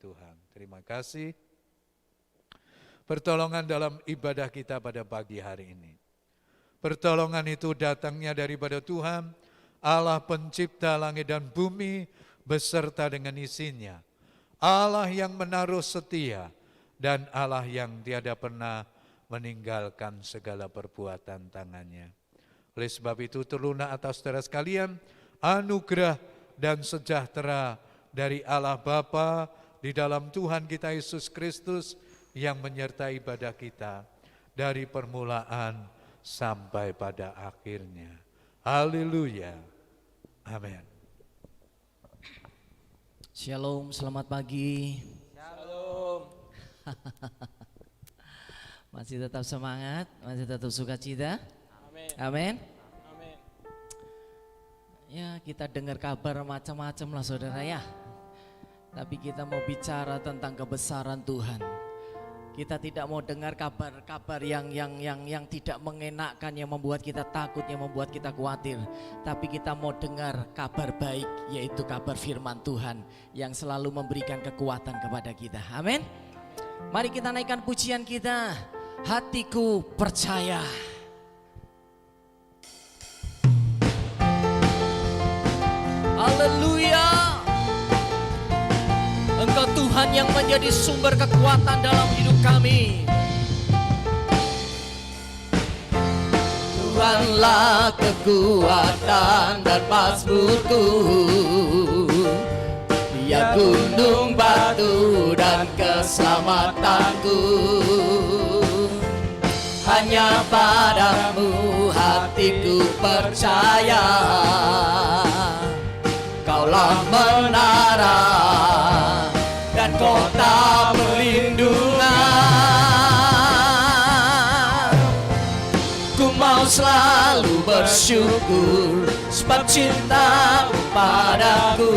Tuhan. Terima kasih. Pertolongan dalam ibadah kita pada pagi hari ini. Pertolongan itu datangnya daripada Tuhan, Allah pencipta langit dan bumi beserta dengan isinya. Allah yang menaruh setia dan Allah yang tiada pernah meninggalkan segala perbuatan tangannya. Oleh sebab itu terlunak atas saudara sekalian anugerah dan sejahtera dari Allah Bapa di dalam Tuhan kita Yesus Kristus yang menyertai ibadah kita dari permulaan sampai pada akhirnya. Haleluya. Amin. Shalom, selamat pagi. Shalom. Masih tetap semangat, masih tetap sukacita. Amin. Amin. Amin. Ya, kita dengar kabar macam-macam lah saudara ya. Tapi kita mau bicara tentang kebesaran Tuhan. Kita tidak mau dengar kabar-kabar yang tidak mengenakkan, yang membuat kita takut, yang membuat kita khawatir. Tapi kita mau dengar kabar baik, yaitu kabar firman Tuhan yang selalu memberikan kekuatan kepada kita. Amin. Mari kita naikkan pujian kita. Hatiku percaya. Haleluya. Engkau Tuhan yang menjadi sumber kekuatan dalam hidup kami. Tuhanlah kekuatan dan mazmurku, Dia gunung batu dan keselamatanku. Hanya padamu hatiku percaya, Kaulah menara dan kota perlindungan. Ku mau selalu bersyukur, sebab cintamu padaku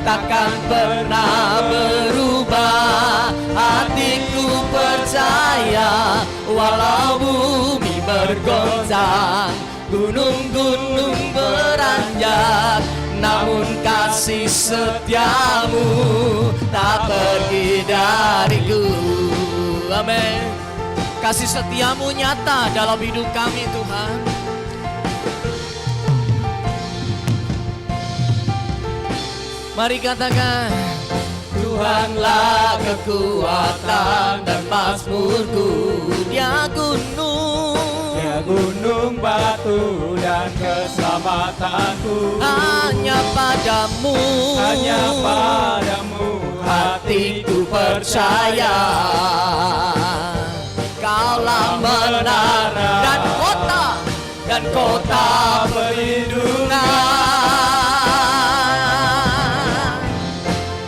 takkan pernah berubah. Hatiku percaya, walau bumi bergoncang, gunung-gunung beranjak, namun kasih setiamu tak pergi dariku. Amin. Kasih setiamu nyata dalam hidup kami Tuhan. Mari katakan, Tuhanlah kekuatan dan mazmurku. Dia gunung batu dan keselamatanku. hanya padamu hatiku percaya, Kaulah menara dan kota perlindungan.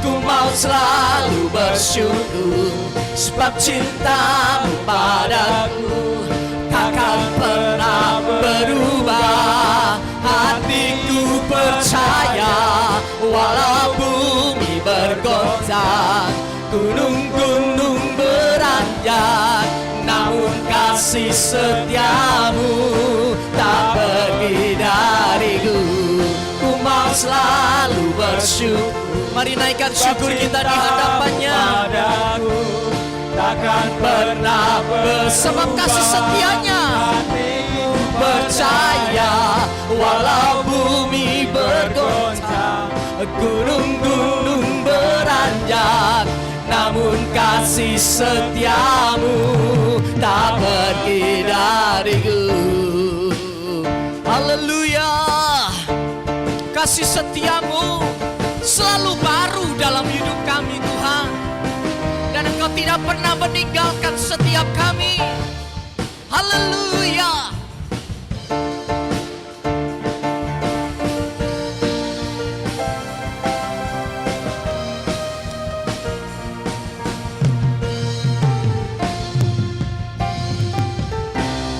Ku mau selalu bersyukur, sebab cintamu padaku takkan pernah berubah. Hatiku percaya, walau bumi bergoncang, gunung-gunung beranjak, namun kasih setiamu tak pergi dariku. Ku mau selalu bersyukur. Mari naikkan syukur kita di hadapannya. Takkan pernah Sebab kasih setianya. Percaya, walau bumi bergoncang, gunung-gunung beranjak, namun kasih setiamu tak pergi dariku. Haleluya. Kasih setiamu selalu baru dalam hidup kami Tuhan, dan Engkau tidak pernah meninggalkan setiap kami. Haleluya.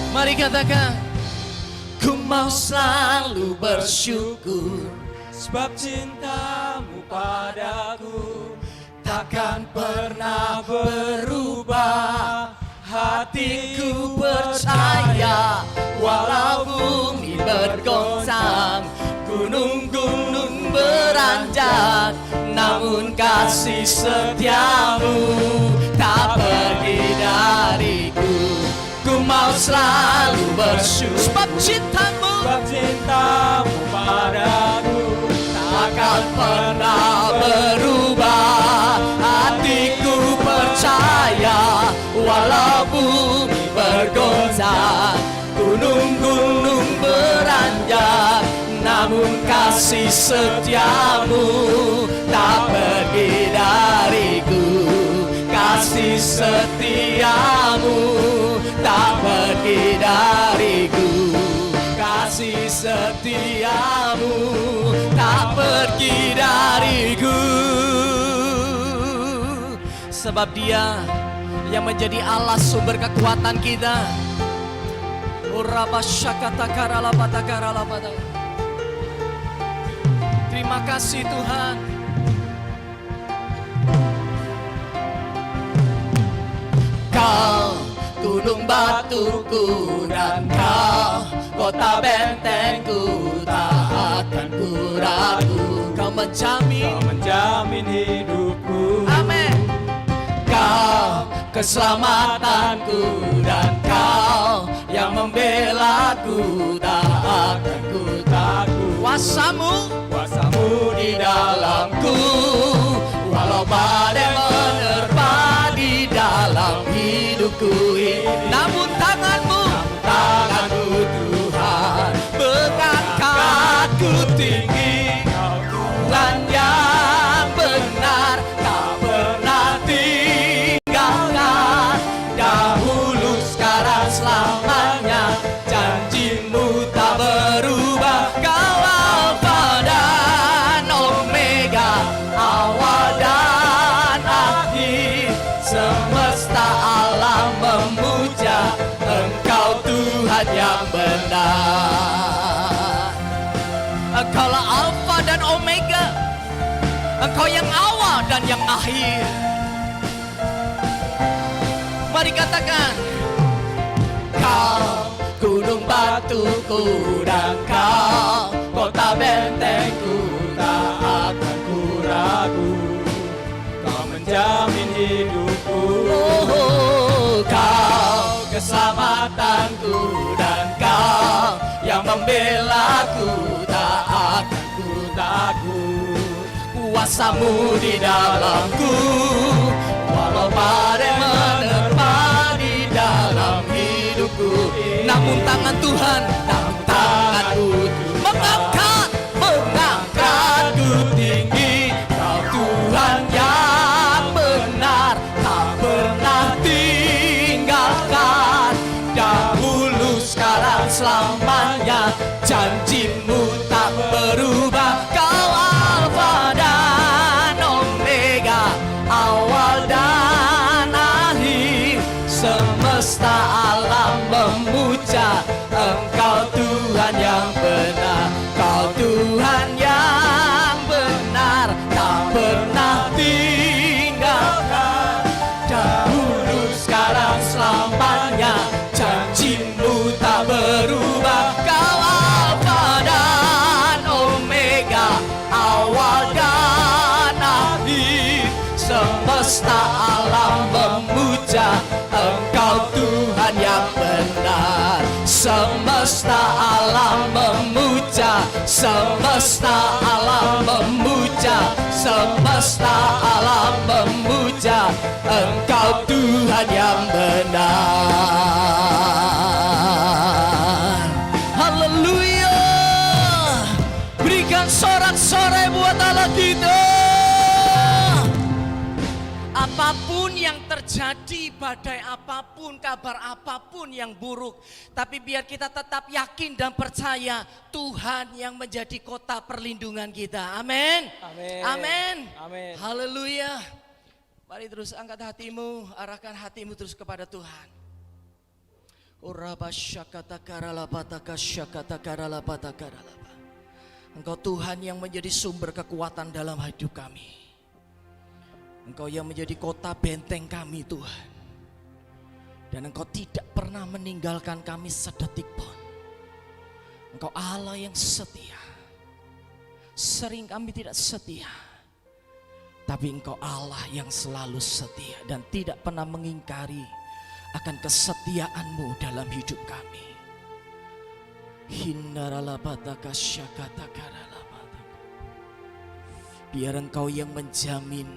Mari katakan, ku mau selalu bersyukur, sebab cintamu padaku takkan pernah berubah. Hatiku percaya, walau bumi bergoncang, gunung-gunung beranjak, namun kasih setiamu tak pergi dariku. Ku mau selalu bersyukur sebab cintamu padaku takkan pernah berubah. Hatiku percaya walau bumi bergoncang, gunung-gunung beranjak, namun kasih setiamu tak pergi dariku. Kasih setiamu tak pergi dariku. Kasih setiamu tak pergi dariku. Sebab Dia yang menjadi Allah sumber kekuatan kita. Terima kasih Tuhan. Kau gunung batuku dan Kau kota bentengku, tak akan ku ragu. Kau menjamin hidupku. Amin. Kau keselamatanku dan Kau yang membelaku, tak akan ku takut. Kuasamu di dalamku, walau badai menerpa di dalam hidupku ini. Namun tanganmu Tuhan mengangkatku tinggi. Tuhan yang benar tak pernah tinggalkan. Dahulu sekarang selamanya, janjimu tak berubah. Kau Alfa dan Omega, awal dan akhir. Semesta alam memuja Engkau Tuhan yang benar. Engkaulah Alfa dan Omega, Engkau yang awal dan yang akhir. Mari katakan, Kau gunung batuku dan Kau kota bentengku, tak akan ku ragu. Kau menjamin hidupku. Kau keselamatanku dan Kau yang membelaku, tak akan ku takut. Kuasamu di dalamku, walau badai menerpa di dalam hidupku. Namun tangan Tuhan, mengangkatku tinggi. Kau Tuhan yang benar, tak pernah tinggalkan. Dahulu sekarang selamanya, janjimu tak berubah. Kau Alfa dan Omega, awal dan akhir. Semesta alam memuja Engkau Tuhan yang benar. Kau Tuhan yang benar, tak pernah tinggalkan. Dahulu sekarang selamanya, janjimu tak berubah. Kau Alfa dan Omega, awal dan akhir. Semesta alam memuja Engkau Tuhan yang benar. Semesta alam memuja, semesta alam memuja, semesta alam memuja Engkau Tuhan yang benar. Haleluya. Berikan sorak-sorai buat Allah kita. Apapun yang terjadi, badai apapun, kabar apapun yang buruk, tapi biar kita tetap yakin dan percaya Tuhan yang menjadi kota perlindungan kita. Amin. Amin. Amin. Amin. Haleluya. Mari terus angkat hatimu, arahkan hatimu terus kepada Tuhan. Engkau Tuhan yang menjadi sumber kekuatan dalam hidup kami. Engkau yang menjadi kota benteng kami Tuhan. Dan Engkau tidak pernah meninggalkan kami sedetik pun. Engkau Allah yang setia. Sering kami tidak setia. Tapi Engkau Allah yang selalu setia dan tidak pernah mengingkari akan kesetiaan-Mu dalam hidup kami. Hindaralabataka syakatakaralabataka. Biar Engkau yang menjamin,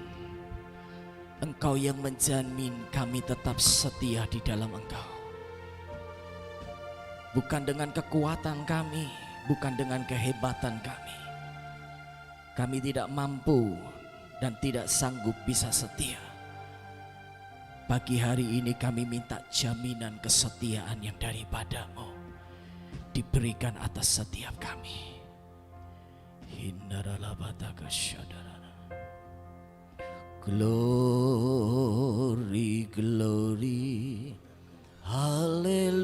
Engkau yang menjamin kami tetap setia di dalam Engkau. Bukan dengan kekuatan kami, bukan dengan kehebatan kami. Kami tidak mampu dan tidak sanggup bisa setia. Pagi hari ini kami minta jaminan kesetiaan yang daripada-Mu diberikan atas setiap kami. Hindaralabataka syadarana. Glory, glory, hallelujah.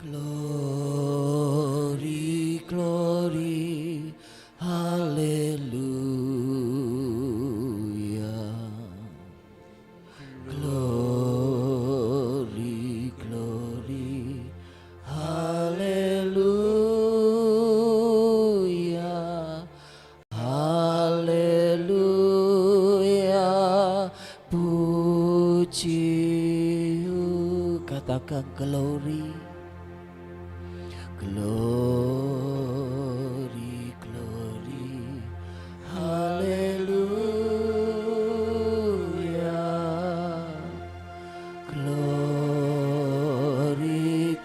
Glory, glory, hallelujah. Glory, glory, hallelujah. Hallelujah. Puji, katakan glory. Glory, glory, hallelujah. Glory,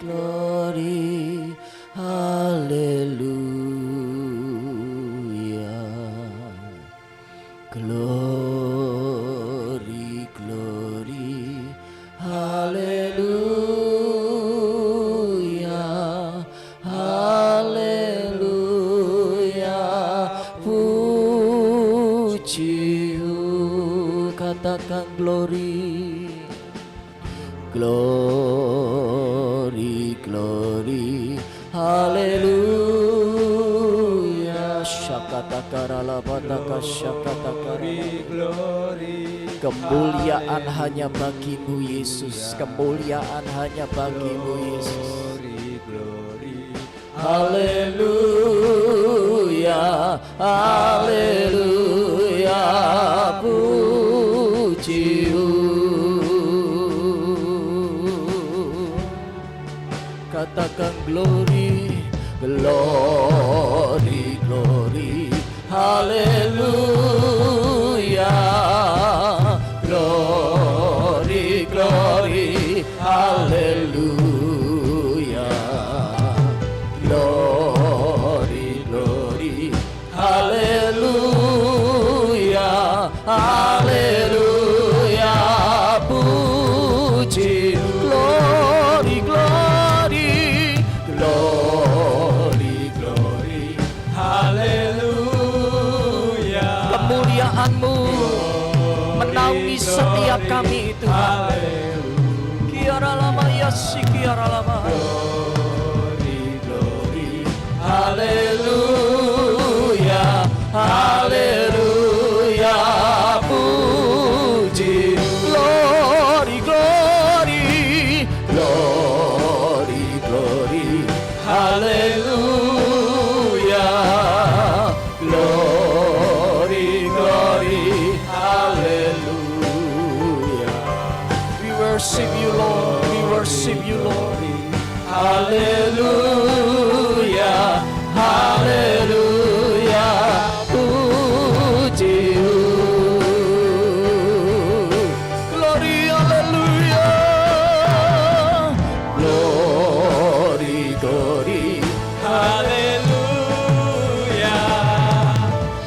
glory, hallelujah. Glory, glory, hallelujah. Katakan glory, glory, glory, hallelujah. Syakatakaralabataka syakatakarala. Kemuliaan hanya bagi-Mu Yesus, kemuliaan hanya bagi-Mu Yesus. Haleluya, haleluya, puji. Katakan glory, glory, glory, haleluya. Glory, glory, haleluya. Glory, glory, haleluya, haleluya, puji. Glory, glory, glory, glory, haleluya. Kemuliaan-Mu menaungi setiap kami Tuhan. Kiara lama yasi, kiara lama. Haleluya, haleluya, puji. Glory, glory, glory, glory, haleluya. Glory, glory, haleluya. We worship you, Lord, we worship you, Lord. Haleluya, haleluya, puji. Glory, haleluya. Glory, glory, haleluya.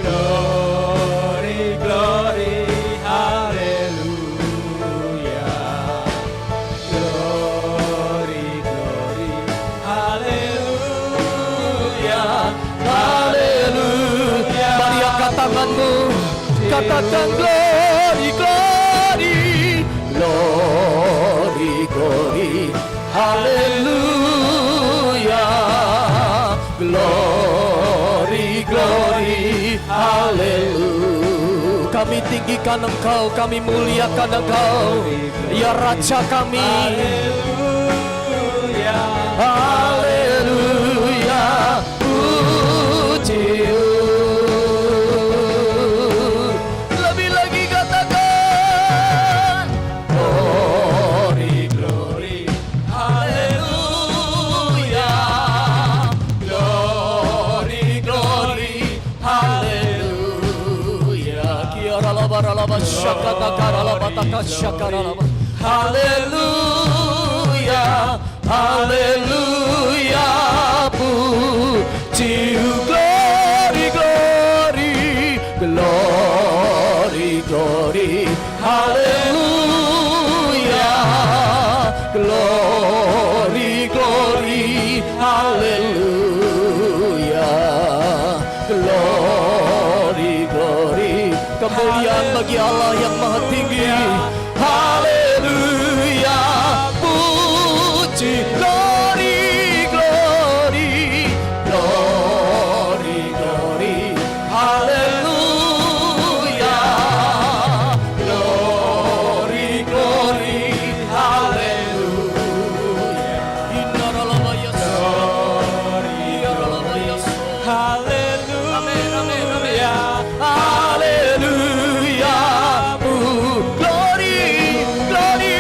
Glory, glory, haleluya. Glory, glory, haleluya, haleluya. Mari angkat tanganmu, katakan glory, glory, glory, glory, haleluya. Glory, glory, haleluya. Kami tinggikan Engkau, kami muliakan Engkau, ya Raja kami. Haleluya, haleluya, puji. Haleluya, haleluya, puji, glory, glory, glory, glory, haleluya, glory, glory, haleluya, glory, glory, kemuliaan bagi Allah yang maha tinggi. Haleluya, puji, glory, glory, glory, glory, haleluya, glory, glory, haleluya. Inaralabaya glory, inaralabaya haleluya, amin, amin, amin. Haleluya, glory, glory, glory,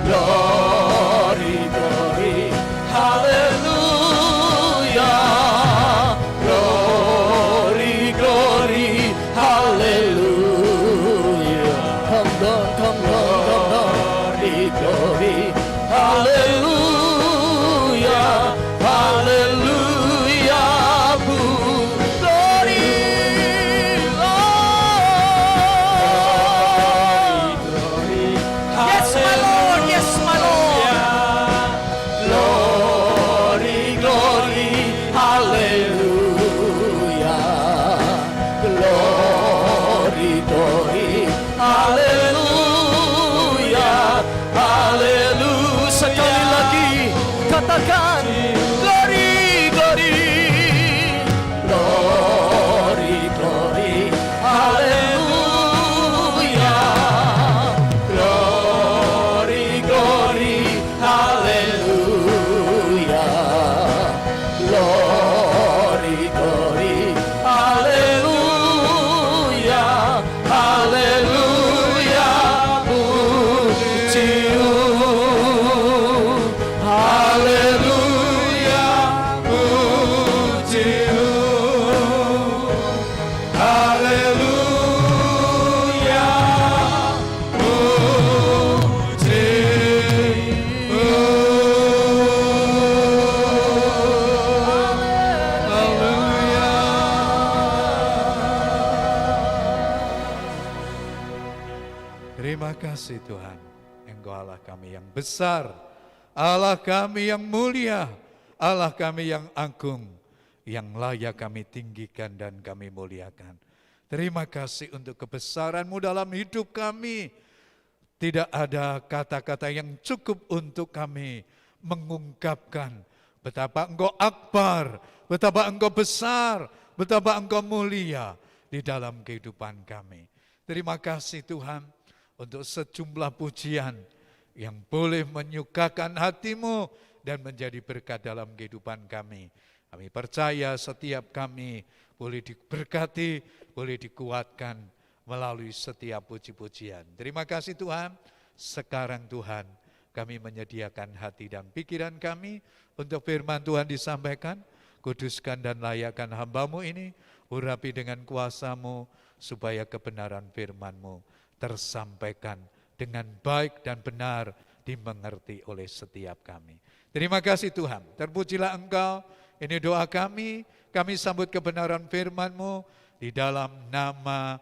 glory, glory, haleluya, glory, glory, haleluya. Come down, come down, come down, glory, haleluya, haleluya, glory, yes, my Lord, yes, my Lord. Glory, glory, hallelujah. Glory, glory, hallelujah. Hallelujah. Sekali lagi katakan glory, glory, glory, glory, hallelujah. Glory, glory, hallelujah. Glory, glory, hallelujah. Hallelujah, puji, hallelujah, puji, hallelujah, Terima kasih Tuhan, Engkau Allah kami yang besar, Allah kami yang mulia, Allah kami yang agung, yang layak kami tinggikan dan kami muliakan. Terima kasih untuk kebesaran-Mu dalam hidup kami. Tidak ada kata-kata yang cukup untuk kami mengungkapkan betapa Engkau akbar, betapa Engkau besar, betapa Engkau mulia di dalam kehidupan kami. Terima kasih Tuhan untuk sejumlah pujian yang boleh menyukakan hati-Mu dan menjadi berkat dalam kehidupan kami. Kami percaya setiap kami boleh diberkati, boleh dikuatkan melalui setiap puji-pujian. Terima kasih Tuhan. Sekarang Tuhan, kami menyediakan hati dan pikiran kami untuk firman Tuhan disampaikan. Kuduskan dan layakkan hamba-Mu ini, urapi dengan kuasa-Mu, supaya kebenaran firman-Mu tersampaikan dengan baik dan benar dimengerti oleh setiap kami. Terima kasih Tuhan, terpujilah Engkau, ini doa kami sambut kebenaran firman-Mu di dalam nama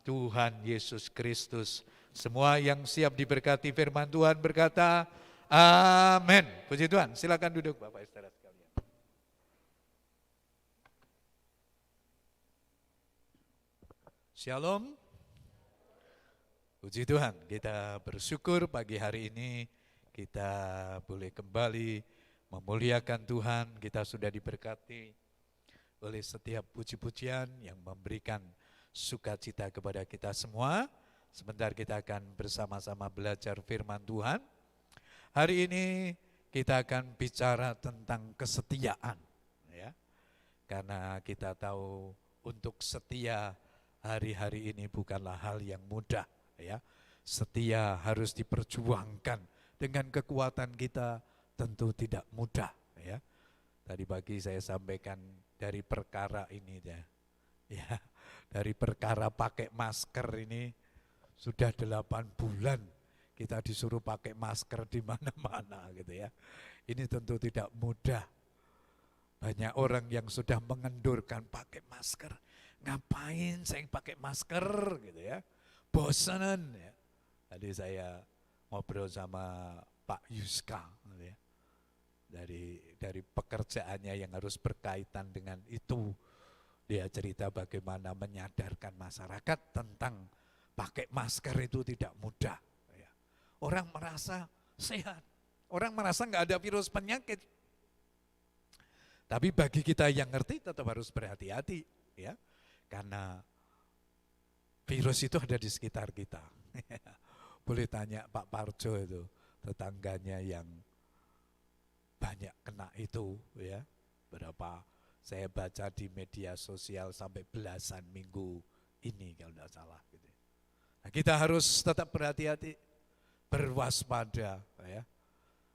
Tuhan Yesus Kristus. Semua yang siap diberkati firman Tuhan berkata, amin. Puji Tuhan, silakan duduk Bapak Saudara sekalian. Shalom. Puji Tuhan, kita bersyukur pagi hari ini kita boleh kembali memuliakan Tuhan. Kita sudah diberkati oleh setiap puji-pujian yang memberikan sukacita kepada kita semua. Sebentar kita akan bersama-sama belajar firman Tuhan. Hari ini kita akan bicara tentang kesetiaan, ya. Karena kita tahu untuk setia hari-hari ini bukanlah hal yang mudah. Ya, setia harus diperjuangkan dengan kekuatan kita, tentu tidak mudah. Ya, tadi pagi saya sampaikan dari perkara ini, ya, Dari perkara pakai masker ini sudah 8 bulan kita disuruh pakai masker di mana-mana gitu ya. Ini tentu tidak mudah. Banyak orang yang sudah mengendurkan pakai masker. Ngapain saya pakai masker gitu ya. Bosan ya. Tadi saya ngobrol sama Pak Yuska gitu ya. Dari pekerjaannya yang harus berkaitan dengan itu. Dia cerita bagaimana menyadarkan masyarakat tentang pakai masker itu tidak mudah. Ya. Orang merasa sehat, orang merasa nggak ada virus penyakit. Tapi bagi kita yang ngerti tetap harus berhati-hati, ya, karena virus itu ada di sekitar kita. Boleh tanya Pak Parjo itu, tetangganya yang banyak kena itu, ya, berapa saya baca di media sosial sampai belasan minggu ini kalau tidak salah. Gitu. Nah, kita harus tetap berhati-hati, berwaspada. Ya.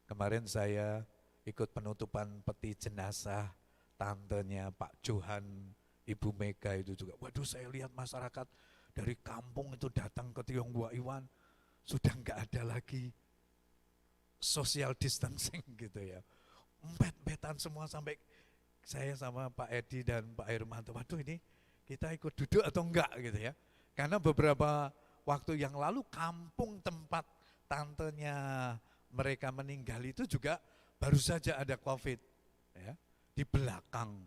Kemarin saya ikut penutupan peti jenazah tantenya Pak Johan, Ibu Mega itu juga. Waduh, saya lihat masyarakat dari kampung itu datang ke Tionghoa Iwan, sudah enggak ada lagi social distancing gitu ya. Empet-empetan semua sampai saya sama Pak Edi dan Pak Hermanto, waduh ini kita ikut duduk atau enggak gitu ya. Karena beberapa waktu yang lalu kampung tempat tantenya mereka meninggal itu juga baru saja ada COVID ya, di belakang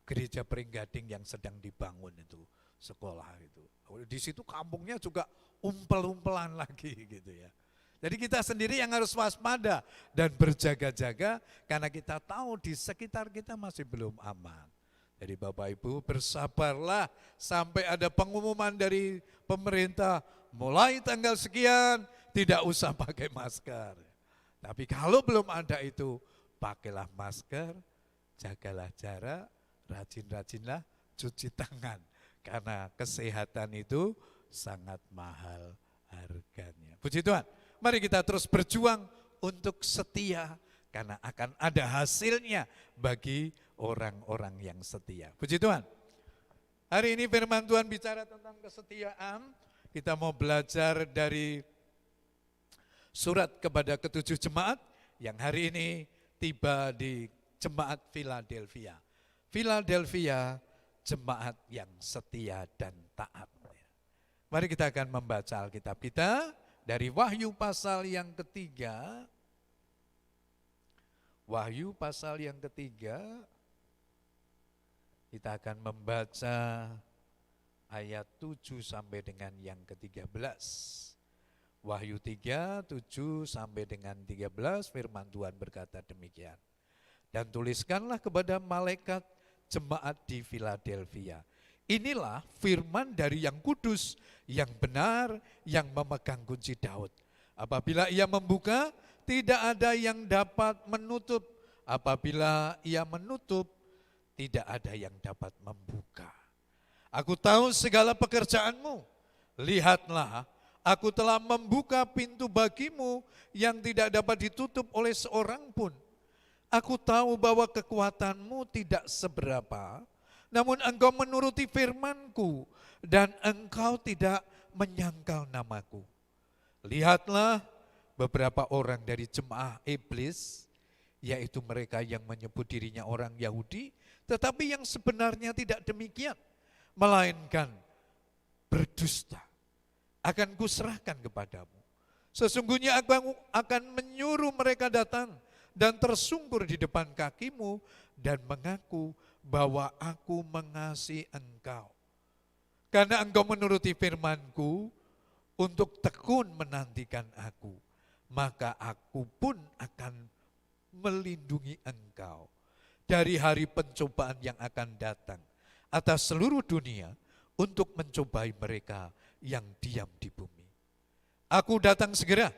gereja Pringgading yang sedang dibangun itu, sekolah itu. Di situ kampungnya juga umpel-umpelan lagi gitu ya. Jadi kita sendiri yang harus waspada dan berjaga-jaga karena kita tahu di sekitar kita masih belum aman. Jadi Bapak Ibu bersabarlah sampai ada pengumuman dari pemerintah mulai tanggal sekian tidak usah pakai masker. Tapi kalau belum ada itu pakailah masker, jagalah jarak, rajin-rajinlah cuci tangan. Karena kesehatan itu sangat mahal harganya. Puji Tuhan. Mari kita terus berjuang untuk setia karena akan ada hasilnya bagi orang-orang yang setia. Puji Tuhan. Hari ini firman Tuhan bicara tentang kesetiaan. Kita mau belajar dari surat kepada ketujuh jemaat yang hari ini tiba di jemaat Philadelphia. Philadelphia, jemaat yang setia dan taat. Mari kita akan membaca Alkitab kita. Dari Wahyu pasal yang ketiga, Wahyu pasal yang ketiga, kita akan membaca ayat 7 sampai dengan yang ke-13. Wahyu 3, 7 sampai dengan 13, firman Tuhan berkata demikian. Dan tuliskanlah kepada malaikat jemaat di Philadelphia. Inilah firman dari yang kudus, yang benar, yang memegang kunci Daud. Apabila ia membuka, tidak ada yang dapat menutup. Apabila ia menutup, tidak ada yang dapat membuka. Aku tahu segala pekerjaanmu. Lihatlah, aku telah membuka pintu bagimu yang tidak dapat ditutup oleh seorang pun. Aku tahu bahwa kekuatanmu tidak seberapa, namun engkau menuruti firman-Ku dan engkau tidak menyangkal namaku. Lihatlah beberapa orang dari jemaah iblis, yaitu mereka yang menyebut dirinya orang Yahudi, tetapi yang sebenarnya tidak demikian, melainkan berdusta. Akan kuserahkan kepadamu. Sesungguhnya aku akan menyuruh mereka datang dan tersungkur di depan kakimu dan mengaku bahwa aku mengasihi engkau. Karena engkau menuruti firman-Ku untuk tekun menantikan aku, maka aku pun akan melindungi engkau dari hari pencobaan yang akan datang atas seluruh dunia untuk mencobai mereka yang diam di bumi. Aku datang segera,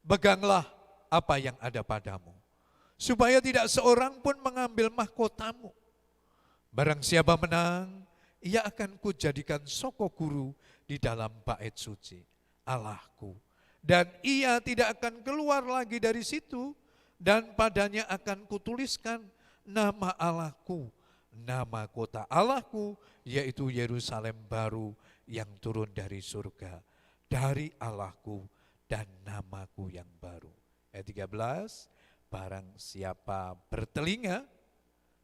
peganglah apa yang ada padamu, supaya tidak seorang pun mengambil mahkotamu. Barang siapa menang, ia akan kujadikan soko guru di dalam bait suci Allahku. Dan ia tidak akan keluar lagi dari situ, dan padanya akan kutuliskan nama Allahku nama kota Allahku, yaitu Yerusalem baru yang turun dari surga, dari Allahku dan namaku yang baru. Ayat 13, barang siapa bertelinga,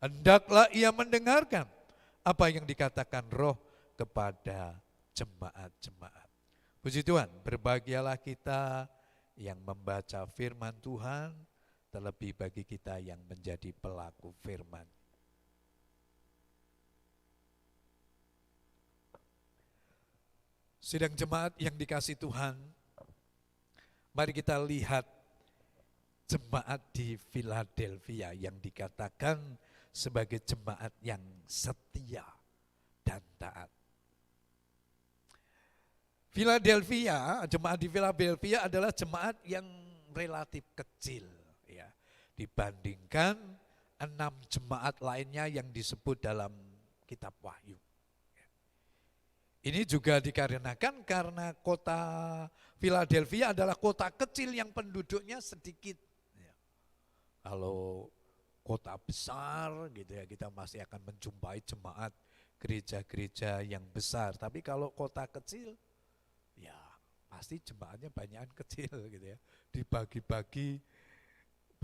hendaklah ia mendengarkan apa yang dikatakan Roh kepada jemaat-jemaat. Puji Tuhan, berbahagialah kita yang membaca firman Tuhan, terlebih bagi kita yang menjadi pelaku firman. Sidang jemaat yang dikasih Tuhan, mari kita lihat jemaat di Philadelphia yang dikatakan sebagai jemaat yang setia dan taat. Jemaat di Philadelphia adalah jemaat yang relatif kecil ya, dibandingkan 6 jemaat lainnya yang disebut dalam kitab Wahyu. Ini juga dikarenakan karena kota Philadelphia adalah kota kecil yang penduduknya sedikit. Kalau kota besar gitu ya, kita masih akan menjumpai jemaat gereja-gereja yang besar. Tapi kalau kota kecil, ya pasti jemaatnya banyakan kecil gitu ya. Dibagi-bagi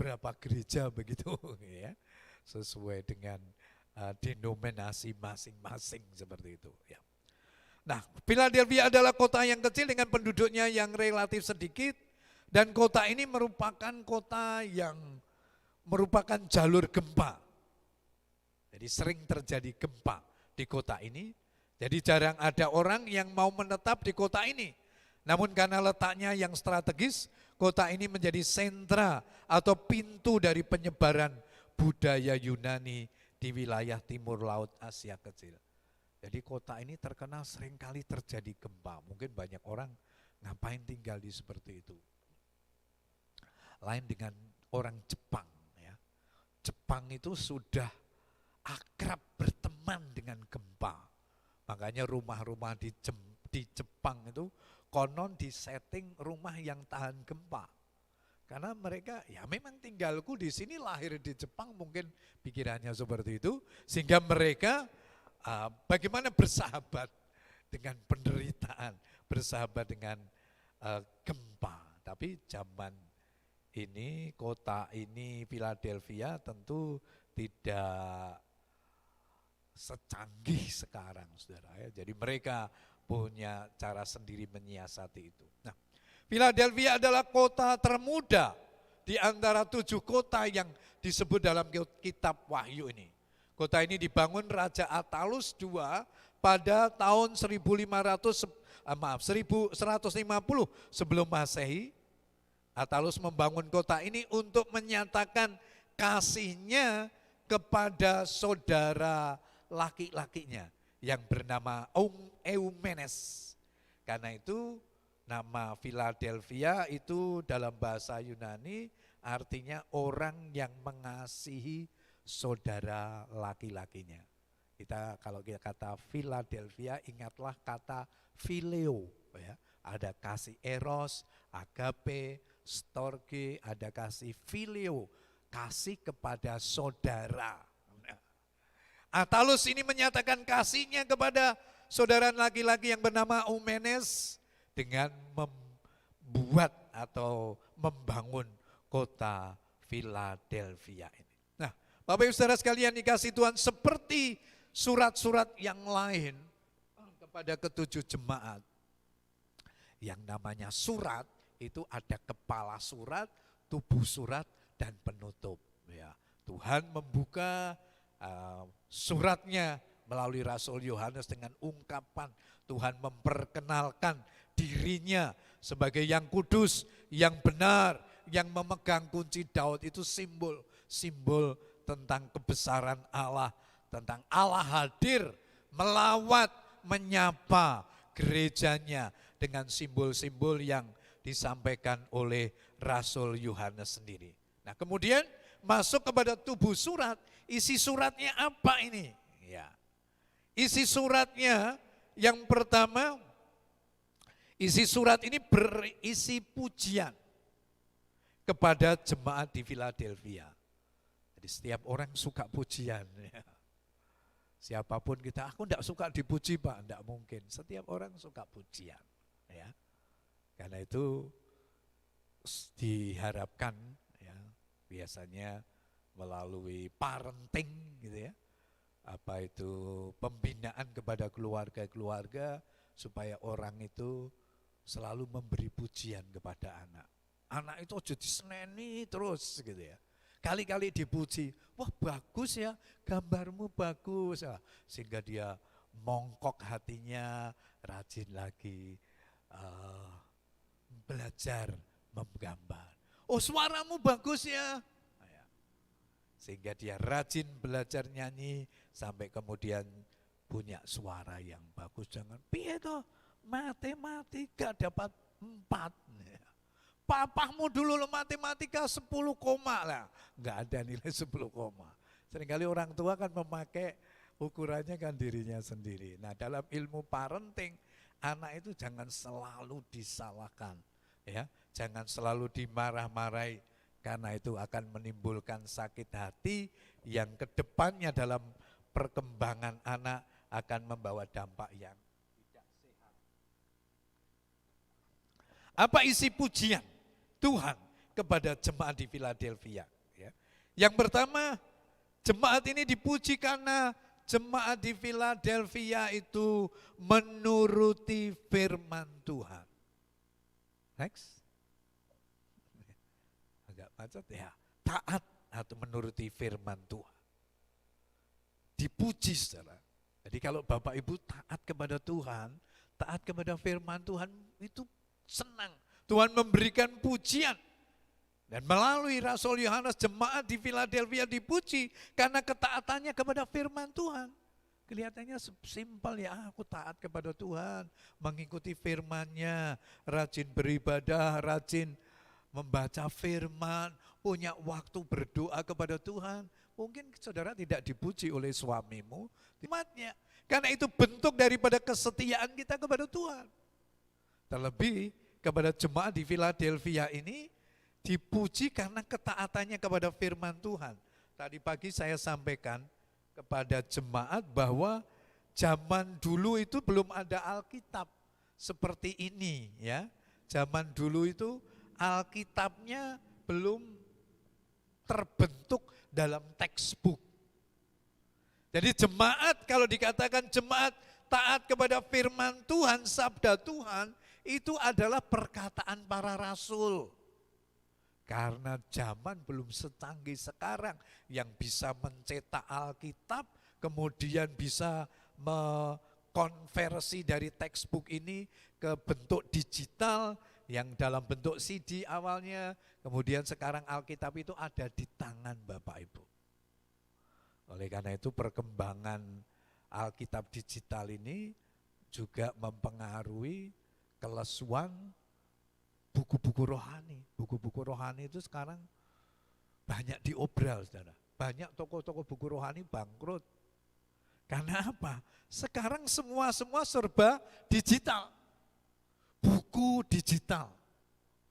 berapa gereja begitu ya, sesuai dengan denominasi masing-masing seperti itu ya. Nah, Philadelphia adalah kota yang kecil dengan penduduknya yang relatif sedikit, dan kota ini merupakan kota yang merupakan jalur gempa. Jadi sering terjadi gempa di kota ini, jadi jarang ada orang yang mau menetap di kota ini. Namun karena letaknya yang strategis, kota ini menjadi sentra atau pintu dari penyebaran budaya Yunani di wilayah timur laut Asia Kecil. Jadi kota ini terkenal seringkali terjadi gempa. Mungkin banyak orang ngapain tinggal di seperti itu. Lain dengan orang Jepang ya. Jepang itu sudah akrab berteman dengan gempa. Makanya rumah-rumah di Jepang itu konon disetting rumah yang tahan gempa. Karena mereka ya memang tinggalku di sini, lahir di Jepang, mungkin pikirannya seperti itu, sehingga mereka bagaimana bersahabat dengan penderitaan, bersahabat dengan gempa. Tapi zaman ini, kota ini, Philadelphia tentu tidak secanggih sekarang, saudara ya. Jadi mereka punya cara sendiri menyiasati itu. Nah, Philadelphia adalah kota termuda di antara 7 kota yang disebut dalam kitab Wahyu ini. Kota ini dibangun Raja Attalus II pada tahun 1150 sebelum Masehi. Attalus membangun kota ini untuk menyatakan kasihnya kepada saudara laki-lakinya yang bernama Eumenes. Karena itu nama Philadelphia itu dalam bahasa Yunani artinya orang yang mengasihi saudara laki-lakinya. Kalau kita kata Philadelphia, ingatlah kata phileo ya. Ada kasih eros, agape, storge, ada kasih phileo, kasih kepada saudara. Attalus ini menyatakan kasihnya kepada saudara laki-laki yang bernama Eumenes dengan membuat atau membangun kota Philadelphia ini. Nah, Bapak Ibu Saudara sekalian dikasih Tuhan, seperti surat-surat yang lain kepada ke-7 jemaat, yang namanya surat itu ada kepala surat, tubuh surat, dan penutup. Ya, Tuhan membuka suratnya melalui Rasul Yohanes dengan ungkapan Tuhan memperkenalkan dirinya sebagai yang kudus, yang benar, yang memegang kunci Daud. Itu simbol tentang kebesaran Allah, tentang Allah hadir melawat, menyapa gerejanya dengan simbol-simbol yang disampaikan oleh Rasul Yohanes sendiri. Nah, kemudian masuk kepada tubuh surat. Isi suratnya apa ini? Ya. Isi suratnya yang pertama, isi surat ini berisi pujian kepada jemaat di Philadelphia. Jadi setiap orang suka pujian. Ya. Siapapun kita, aku enggak suka dipuji Pak, enggak mungkin. Setiap orang suka pujian. Ya. Karena itu diharapkan ya, biasanya melalui parenting gitu ya. Apa itu pembinaan kepada keluarga-keluarga supaya orang itu selalu memberi pujian kepada anak. Anak itu ojo diseneni terus gitu ya. Kali-kali dipuji, wah bagus ya, gambarmu bagus. Sehingga dia mongkok hatinya, rajin lagi belajar menggambar. Oh suaramu bagus ya. Sehingga dia rajin belajar nyanyi, sampai kemudian punya suara yang bagus. Jangan, piye toh, matematika dapat 4. Papamu dulu lo matematika 10 koma lah. Enggak ada nilai 10 koma. Seringkali orang tua kan memakai ukurannya kan dirinya sendiri. Nah dalam ilmu parenting, anak itu jangan selalu disalahkan. Ya, jangan selalu dimarah-marahi. Karena itu akan menimbulkan sakit hati yang kedepannya dalam perkembangan anak akan membawa dampak yang tidak sehat. Apa isi pujian Tuhan kepada jemaat di Philadelphia? Ya. Yang pertama, jemaat ini dipuji karena jemaat di Philadelphia itu menuruti firman Tuhan. Next. Agak macet ya. Taat atau menuruti firman Tuhan. Dipuji saudara. Jadi kalau Bapak Ibu taat kepada Tuhan, taat kepada firman Tuhan itu senang. Tuhan memberikan pujian. Dan melalui Rasul Yohanes, jemaat di Philadelphia dipuji karena ketaatannya kepada firman Tuhan. Kelihatannya simpel ya, aku taat kepada Tuhan, mengikuti firman-Nya, rajin beribadah, rajin membaca firman, punya waktu berdoa kepada Tuhan. Mungkin saudara tidak dipuji oleh suamimu, umatnya. Karena itu bentuk daripada kesetiaan kita kepada Tuhan. Terlebih kepada jemaat di Philadelphia ini dipuji karena ketaatannya kepada firman Tuhan. Tadi pagi saya sampaikan kepada jemaat bahwa zaman dulu itu belum ada Alkitab seperti ini ya. Zaman dulu itu Alkitabnya belum terbentuk dalam textbook. Jadi jemaat, kalau dikatakan jemaat taat kepada firman Tuhan, sabda Tuhan, itu adalah perkataan para rasul. Karena zaman belum secanggih sekarang yang bisa mencetak Alkitab, kemudian bisa mengkonversi dari textbook ini ke bentuk digital, yang dalam bentuk CD awalnya, kemudian sekarang Alkitab itu ada di tangan Bapak Ibu. Oleh karena itu perkembangan Alkitab digital ini juga mempengaruhi kelesuan buku-buku rohani. Buku-buku rohani itu sekarang banyak diobral, saudara. Banyak toko-toko buku rohani bangkrut. Karena apa? Sekarang semua serba digital. Buku digital.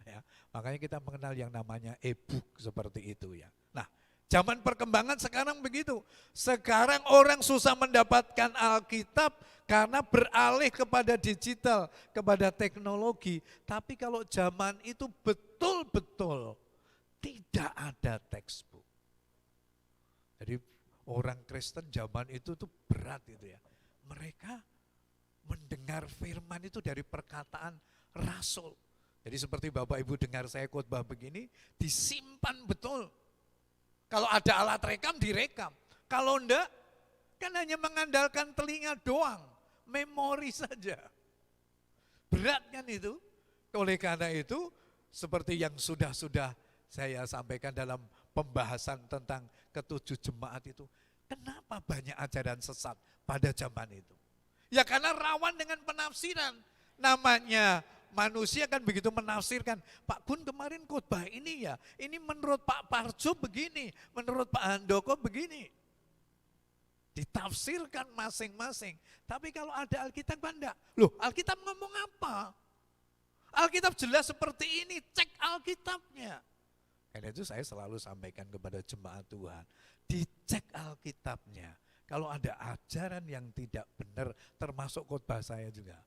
Ya, makanya kita mengenal yang namanya e-book seperti itu ya. Nah, zaman perkembangan sekarang begitu. Sekarang orang susah mendapatkan Alkitab karena beralih kepada digital, kepada teknologi. Tapi kalau zaman itu betul-betul tidak ada textbook. Jadi orang Kristen zaman itu tuh berat itu ya. Mereka mendengar firman itu dari perkataan rasul. Jadi seperti Bapak Ibu dengar saya khotbah begini, disimpan betul. Kalau ada alat rekam, direkam. Kalau enggak, kan hanya mengandalkan telinga doang, memori saja. Berat kan itu? Oleh karena itu, seperti yang sudah saya sampaikan dalam pembahasan tentang ketujuh jemaat itu, kenapa banyak ajaran sesat pada zaman itu? Ya karena rawan dengan penafsiran. Namanya manusia kan begitu menafsirkan. Pak Gun kemarin khotbah ini ya, ini menurut Pak Parjo begini, menurut Pak Handoko begini. Ditafsirkan masing-masing. Tapi kalau ada Alkitab kan enggak. Loh, Alkitab ngomong apa? Alkitab jelas seperti ini, cek Alkitabnya. Karena itu saya selalu sampaikan kepada jemaat Tuhan, dicek Alkitabnya. Kalau ada ajaran yang tidak benar, termasuk khotbah saya juga.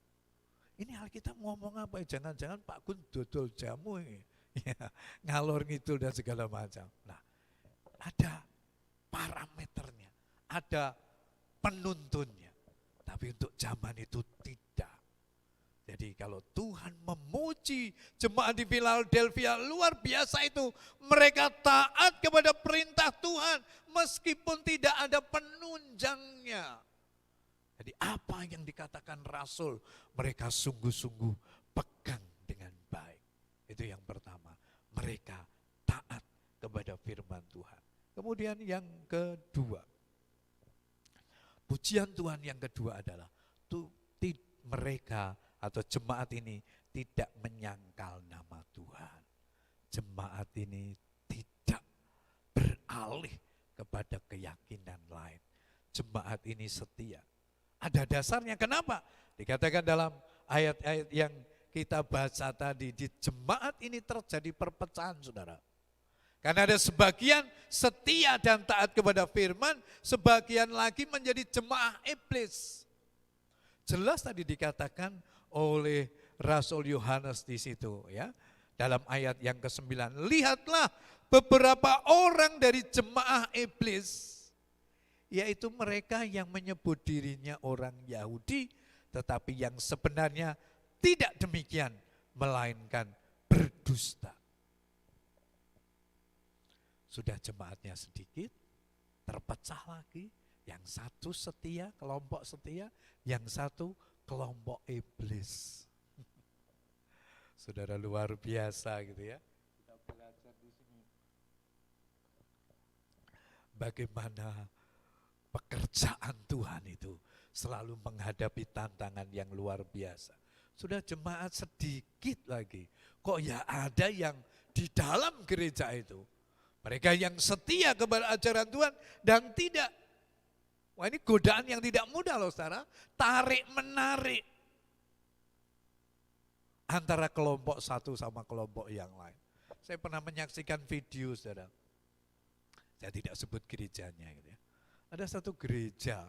Ini Alkitab ngomong apa? Jangan-jangan Pak Gun dodol jamu ini. Ya, ngalor ngidul dan segala macam. Nah, ada parameternya, ada penuntunnya. Tapi untuk zaman itu tidak. Jadi kalau Tuhan memuji jemaat di Philadelphia, luar biasa itu. Mereka taat kepada perintah Tuhan meskipun tidak ada penunjangnya. Jadi apa yang dikatakan Rasul, mereka sungguh-sungguh pegang dengan baik. Itu yang pertama, mereka taat kepada firman Tuhan. Kemudian yang kedua, pujian Tuhan yang kedua adalah mereka atau jemaat ini tidak menyangkal nama Tuhan. Jemaat ini tidak beralih kepada keyakinan lain. Jemaat ini setia. Ada dasarnya, kenapa? Dikatakan dalam ayat-ayat yang kita baca tadi, di jemaat ini terjadi perpecahan, saudara. Karena ada sebagian setia dan taat kepada firman, sebagian lagi menjadi jemaah iblis. Jelas tadi dikatakan oleh Rasul Yohanes di situ, ya. Dalam ayat yang ke-9, lihatlah beberapa orang dari jemaah iblis, yaitu mereka yang menyebut dirinya orang Yahudi, tetapi yang sebenarnya tidak demikian, melainkan berdusta. Sudah jemaatnya sedikit, terpecah lagi, yang satu setia, kelompok setia, yang satu kelompok iblis. Saudara, luar biasa gitu ya. Kita belajar di sini. Bagaimana pekerjaan Tuhan itu selalu menghadapi tantangan yang luar biasa. Sudah jemaat sedikit lagi, kok ya ada yang di dalam gereja itu, mereka yang setia kepada ajaran Tuhan dan tidak. Wah, ini godaan yang tidak mudah loh saudara, tarik menarik antara kelompok satu sama kelompok yang lain. Saya pernah menyaksikan video saudara, saya tidak sebut gerejanya gitu ya. Ada satu gereja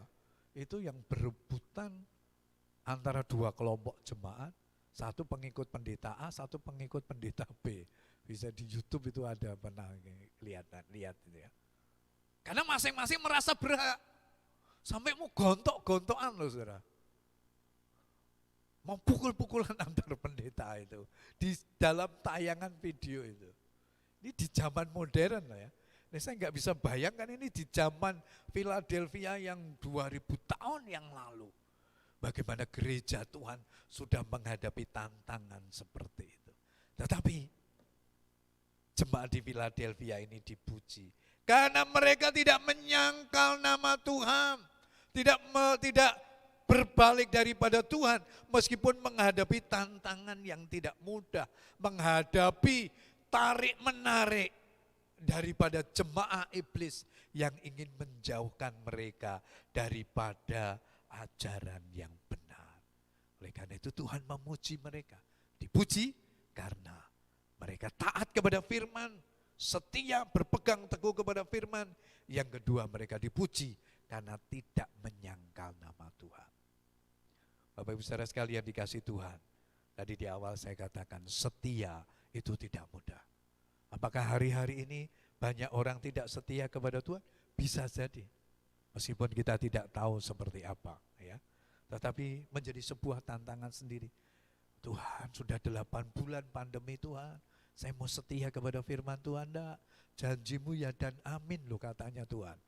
itu yang berebutan antara dua kelompok jemaat, satu pengikut pendeta A, satu pengikut pendeta B. Bisa di YouTube itu ada, pernah lihat itu ya. Karena masing-masing merasa berhak, sampai mau gontok-gontokan loh saudara. Mau pukul-pukulan antar pendeta itu di dalam tayangan video itu. Ini di zaman modern lah ya. Nah, saya nggak bisa bayangkan ini di zaman Philadelphia yang 2000 tahun yang lalu. Bagaimana gereja Tuhan sudah menghadapi tantangan seperti itu. Tetapi jemaat di Philadelphia ini dipuji. Karena mereka tidak menyangkal nama Tuhan. Tidak berbalik daripada Tuhan. Meskipun menghadapi tantangan yang tidak mudah. Menghadapi tarik-menarik daripada jemaah iblis yang ingin menjauhkan mereka daripada ajaran yang benar. Oleh karena itu Tuhan memuji mereka. Dipuji karena mereka taat kepada firman, setia berpegang teguh kepada firman. Yang kedua, mereka dipuji karena tidak menyangkal nama Tuhan. Bapak Ibu saudara sekalian dikasih Tuhan, tadi di awal saya katakan setia itu tidak mudah. Apakah hari-hari ini banyak orang tidak setia kepada Tuhan? Bisa jadi. Meskipun kita tidak tahu seperti apa, ya. Tetapi menjadi sebuah tantangan sendiri. Tuhan, sudah 8 bulan pandemi Tuhan. Saya mau setia kepada firman Tuhan enggak? Janjimu ya dan amin loh katanya Tuhan.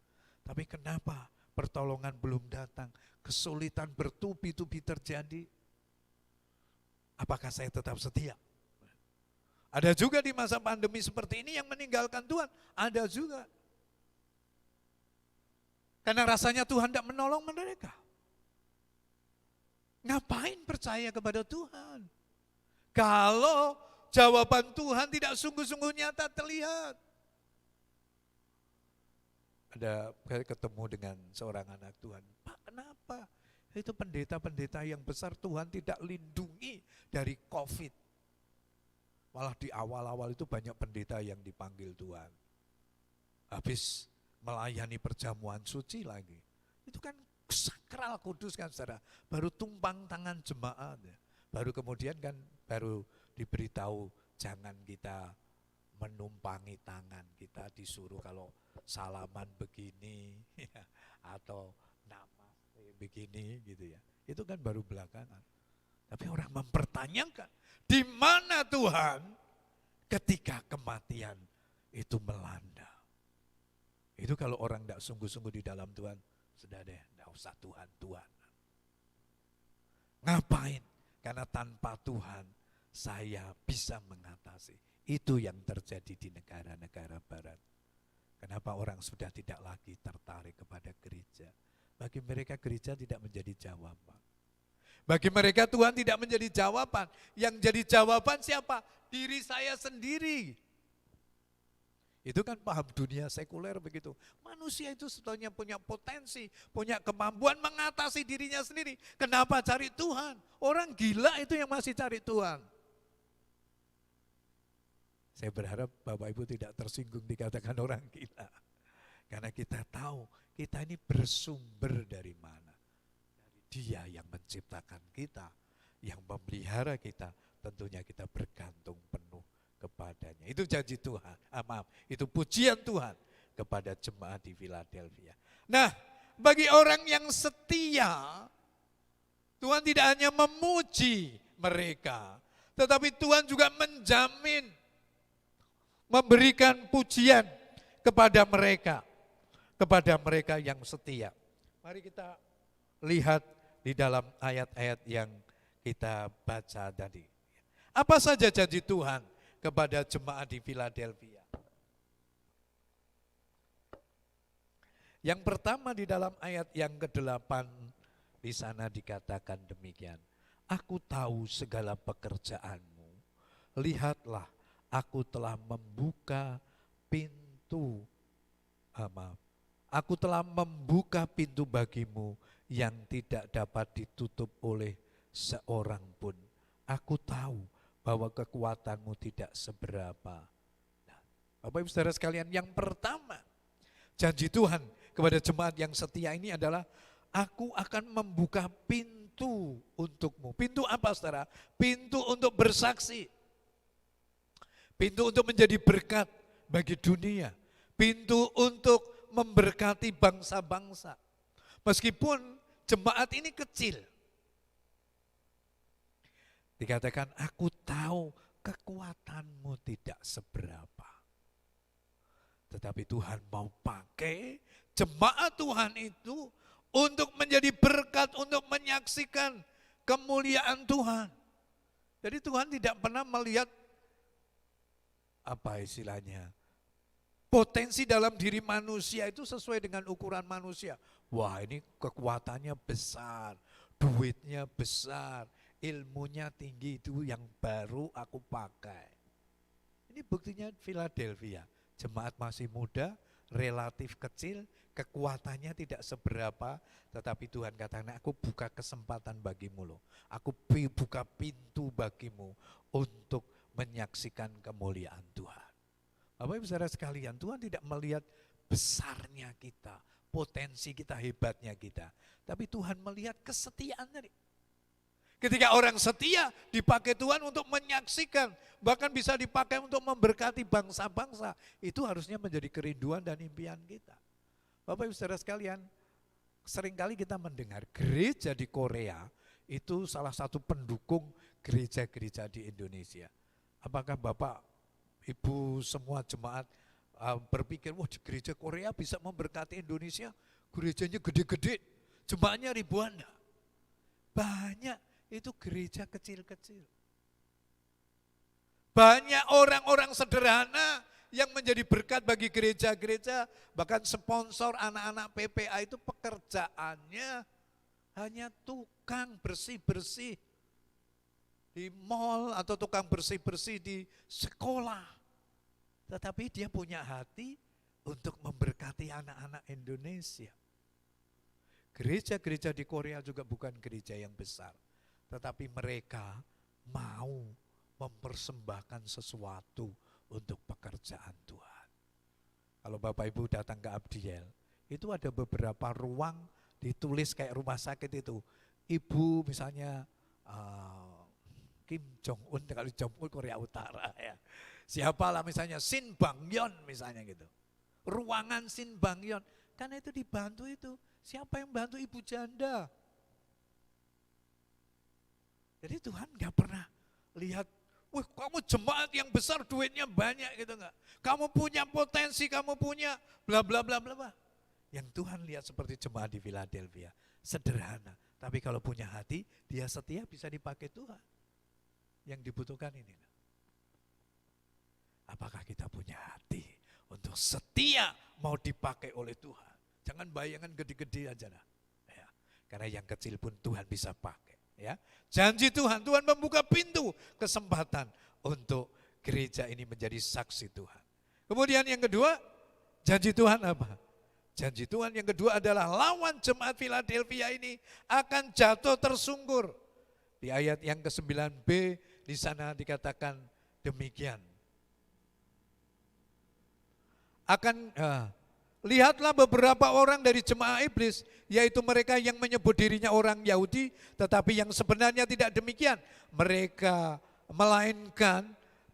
Tapi kenapa pertolongan belum datang? Kesulitan bertubi-tubi terjadi. Apakah saya tetap setia? Ada juga di masa pandemi seperti ini yang meninggalkan Tuhan. Ada juga. Karena rasanya Tuhan tidak menolong mereka. Ngapain percaya kepada Tuhan? Kalau jawaban Tuhan tidak sungguh-sungguh nyata terlihat. Saya ketemu dengan seorang anak Tuhan. Pak, kenapa? Itu pendeta-pendeta yang besar Tuhan tidak lindungi dari COVID. Malah di awal-awal itu banyak pendeta yang dipanggil Tuhan. Habis melayani perjamuan suci lagi, Itu kan sakral kudus kan saudara. Baru tumpang tangan jemaat. Ya. Baru kemudian kan baru diberitahu jangan kita menumpangi tangan. Kita disuruh kalau salaman begini ya, atau namaste begini gitu ya. Itu kan baru belakangan. Tapi orang mempertanyakan, di mana Tuhan ketika kematian itu melanda? Itu kalau orang tidak sungguh-sungguh di dalam Tuhan, sudah deh, tidak usah Tuhan. Ngapain? Karena tanpa Tuhan saya bisa mengatasi. Itu yang terjadi di negara-negara barat. Kenapa orang sudah tidak lagi tertarik kepada gereja? Bagi mereka gereja tidak menjadi jawaban. Bagi mereka Tuhan tidak menjadi jawaban. Yang jadi jawaban siapa? Diri saya sendiri. Itu kan paham dunia sekuler begitu. Manusia itu sebetulnya punya potensi, punya kemampuan mengatasi dirinya sendiri. Kenapa cari Tuhan? Orang gila itu yang masih cari Tuhan. Saya berharap Bapak Ibu tidak tersinggung dikatakan orang gila. Karena kita tahu kita ini bersumber dari mana. Dia yang menciptakan kita, yang memelihara kita, tentunya kita bergantung penuh kepadanya. Itu janji Tuhan, itu pujian Tuhan kepada jemaat di Philadelphia. Nah, bagi orang yang setia, Tuhan tidak hanya memuji mereka, tetapi Tuhan juga menjamin, memberikan pujian kepada mereka yang setia. Mari kita lihat di dalam ayat-ayat yang kita baca tadi. Apa saja janji Tuhan kepada jemaat di Philadelphia? Yang pertama di dalam ayat yang ke-8 di sana dikatakan demikian. Aku tahu segala pekerjaanmu. Lihatlah, aku telah membuka pintu. Aku telah membuka pintu bagimu yang tidak dapat ditutup oleh seorang pun. Aku tahu bahwa kekuatanmu tidak seberapa. Nah, Bapak Ibu Saudara sekalian, yang pertama janji Tuhan kepada jemaat yang setia ini adalah aku akan membuka pintu untukmu. Pintu apa saudara? Pintu untuk bersaksi. Pintu untuk menjadi berkat bagi dunia. Pintu untuk memberkati bangsa-bangsa. Meskipun jemaat ini kecil. Dikatakan, aku tahu kekuatanmu tidak seberapa. Tetapi Tuhan mau pakai jemaat Tuhan itu untuk menjadi berkat, untuk menyaksikan kemuliaan Tuhan. Jadi Tuhan tidak pernah melihat, apa istilahnya, potensi dalam diri manusia itu sesuai dengan ukuran manusia. Wah, ini kekuatannya besar, duitnya besar, ilmunya tinggi, itu yang baru aku pakai. Ini buktinya Philadelphia, jemaat masih muda, relatif kecil, kekuatannya tidak seberapa, tetapi Tuhan katakan, aku buka kesempatan bagimu loh. Aku buka pintu bagimu untuk menyaksikan kemuliaan Tuhan. Bapak Ibu Saudara sekalian, Tuhan tidak melihat besarnya kita, potensi kita, hebatnya kita. Tapi Tuhan melihat kesetiaan tadi. Ketika orang setia dipakai Tuhan untuk menyaksikan, bahkan bisa dipakai untuk memberkati bangsa-bangsa. Itu harusnya menjadi kerinduan dan impian kita. Bapak Ibu Saudara sekalian, seringkali kita mendengar gereja di Korea itu salah satu pendukung gereja-gereja di Indonesia. Apakah Bapak, Ibu semua jemaat berpikir, wah gereja Korea bisa memberkati Indonesia, gerejanya gede-gede, jemaatnya ribuan. Banyak, itu gereja kecil-kecil. Banyak orang-orang sederhana yang menjadi berkat bagi gereja-gereja, bahkan sponsor anak-anak PPA itu pekerjaannya hanya tukang bersih-bersih di mall atau tukang bersih-bersih di sekolah. Tetapi dia punya hati untuk memberkati anak-anak Indonesia. Gereja-gereja di Korea juga bukan gereja yang besar, tetapi mereka mau mempersembahkan sesuatu untuk pekerjaan Tuhan. Kalau Bapak Ibu datang ke Abdiel, itu ada beberapa ruang ditulis kayak rumah sakit itu. Ibu misalnya Kim Jong Un, kalau Jong Un Korea Utara ya. Siapalah misalnya Shin Bang-yeon misalnya gitu. Ruangan Shin Bang-yeon. Karena itu dibantu itu. Siapa yang bantu ibu janda? Jadi Tuhan gak pernah lihat, wah kamu jemaat yang besar duitnya banyak gitu enggak. Kamu punya potensi, kamu punya bla bla bla bla bla. Yang Tuhan lihat seperti jemaat di Philadelphia, sederhana. Tapi kalau punya hati, dia setia bisa dipakai Tuhan. Yang dibutuhkan ini. Apakah kita punya hati untuk setia mau dipakai oleh Tuhan? Jangan bayangan gede-gede aja lah. Ya, karena yang kecil pun Tuhan bisa pakai. Ya, janji Tuhan, Tuhan membuka pintu kesempatan untuk gereja ini menjadi saksi Tuhan. Kemudian yang kedua, janji Tuhan apa? Janji Tuhan yang kedua adalah lawan jemaat Philadelphia ini akan jatuh tersungkur. Di ayat yang ke-9b di sana dikatakan demikian. Lihatlah beberapa orang dari jemaah iblis, yaitu mereka yang menyebut dirinya orang Yahudi, tetapi yang sebenarnya tidak demikian. Mereka melainkan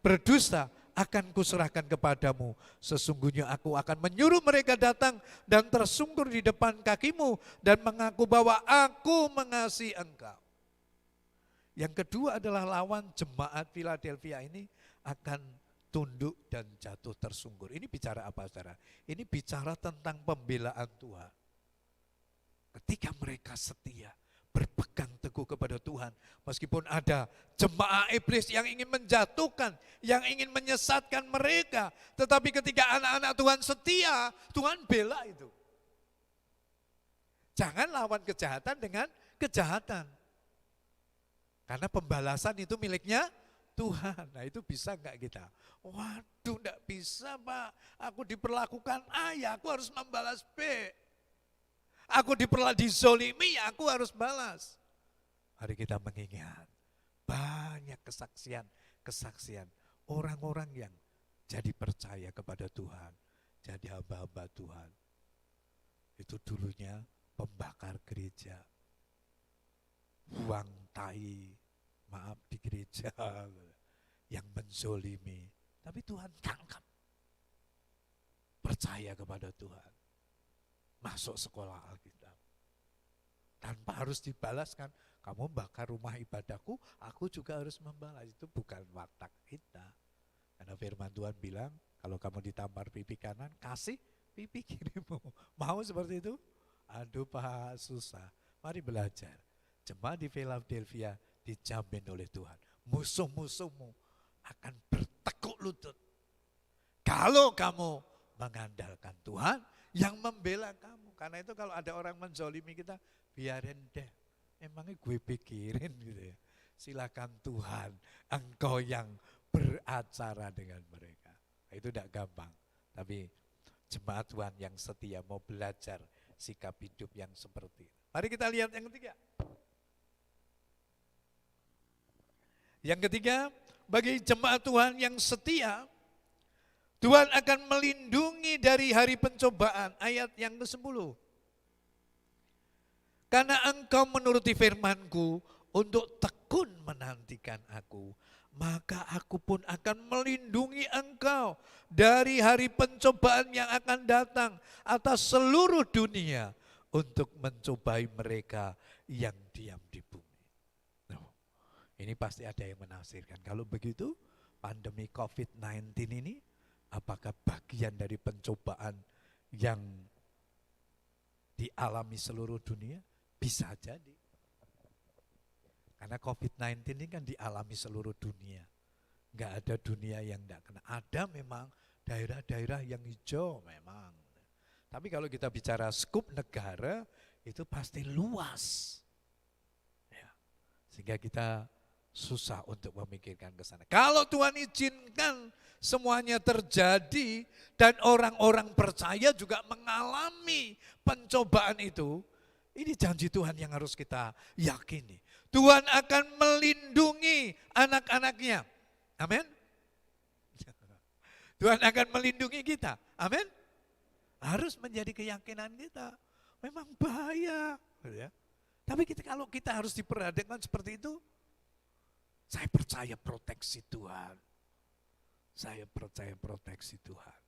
berdusta, akan kuserahkan kepadamu. Sesungguhnya aku akan menyuruh mereka datang dan tersungkur di depan kakimu dan mengaku bahwa aku mengasihi engkau. Yang kedua adalah lawan jemaat Philadelphia ini akan tunduk dan jatuh tersungkur. Ini bicara apa saudara? Ini bicara tentang pembelaan Tuhan. Ketika mereka setia, berpegang teguh kepada Tuhan. Meskipun ada jemaah iblis yang ingin menjatuhkan, yang ingin menyesatkan mereka. Tetapi ketika anak-anak Tuhan setia, Tuhan bela itu. Jangan lawan kejahatan dengan kejahatan. Karena pembalasan itu miliknya Tuhan. Nah itu bisa enggak kita? Waduh enggak bisa Pak, aku diperlakukan A ya aku harus membalas B. Aku dizolimi ya aku harus balas. Mari kita mengingat banyak kesaksian orang-orang yang jadi percaya kepada Tuhan, jadi hamba-hamba Tuhan. Itu dulunya pembakar gereja, buang tai, maaf di gereja, yang menzolimi. Tapi Tuhan tangkap. Percaya kepada Tuhan. Masuk sekolah Alkitab. Tanpa harus dibalaskan. Kamu bakar rumah ibadahku, aku juga harus membalas. Itu bukan watak kita. Karena firman Tuhan bilang, kalau kamu ditampar pipi kanan, kasih pipi kirimu. Mau seperti itu? Aduh Pak, susah. Mari belajar. Jemaat di Philadelphia dijamin oleh Tuhan. Musuh-musuhmu akan bertekuk lutut. Kalau kamu mengandalkan Tuhan yang membela kamu. Karena itu kalau ada orang menzolimi kita, biarin deh. Emangnya gue pikirin gitu ya. Silakan Tuhan, engkau yang beracara dengan mereka. Itu tidak gampang. Tapi jemaat Tuhan yang setia mau belajar sikap hidup yang seperti itu. Mari kita lihat yang ketiga. Yang ketiga, bagi jemaat Tuhan yang setia, Tuhan akan melindungi dari hari pencobaan. Ayat yang ke-10. Karena engkau menuruti firman-Ku untuk tekun menantikan aku, maka aku pun akan melindungi engkau dari hari pencobaan yang akan datang atas seluruh dunia untuk mencobai mereka yang diam di bumi. Ini pasti ada yang menafsirkan. Kalau begitu, pandemi COVID-19 ini apakah bagian dari pencobaan yang dialami seluruh dunia? Bisa jadi. Karena COVID-19 ini kan dialami seluruh dunia. Enggak ada dunia yang enggak kena. Ada memang daerah-daerah yang hijau memang. Tapi kalau kita bicara skup negara, itu pasti luas. Ya. Sehingga kita susah untuk memikirkan ke sana. Kalau Tuhan izinkan semuanya terjadi dan orang-orang percaya juga mengalami pencobaan itu, ini janji Tuhan yang harus kita yakini. Tuhan akan melindungi anak-anaknya. Amin. Tuhan akan melindungi kita. Amin. Harus menjadi keyakinan kita. memang bahaya. Ya. Tapi kalau kita harus diperhatikan seperti itu, saya percaya proteksi Tuhan. Saya percaya proteksi Tuhan.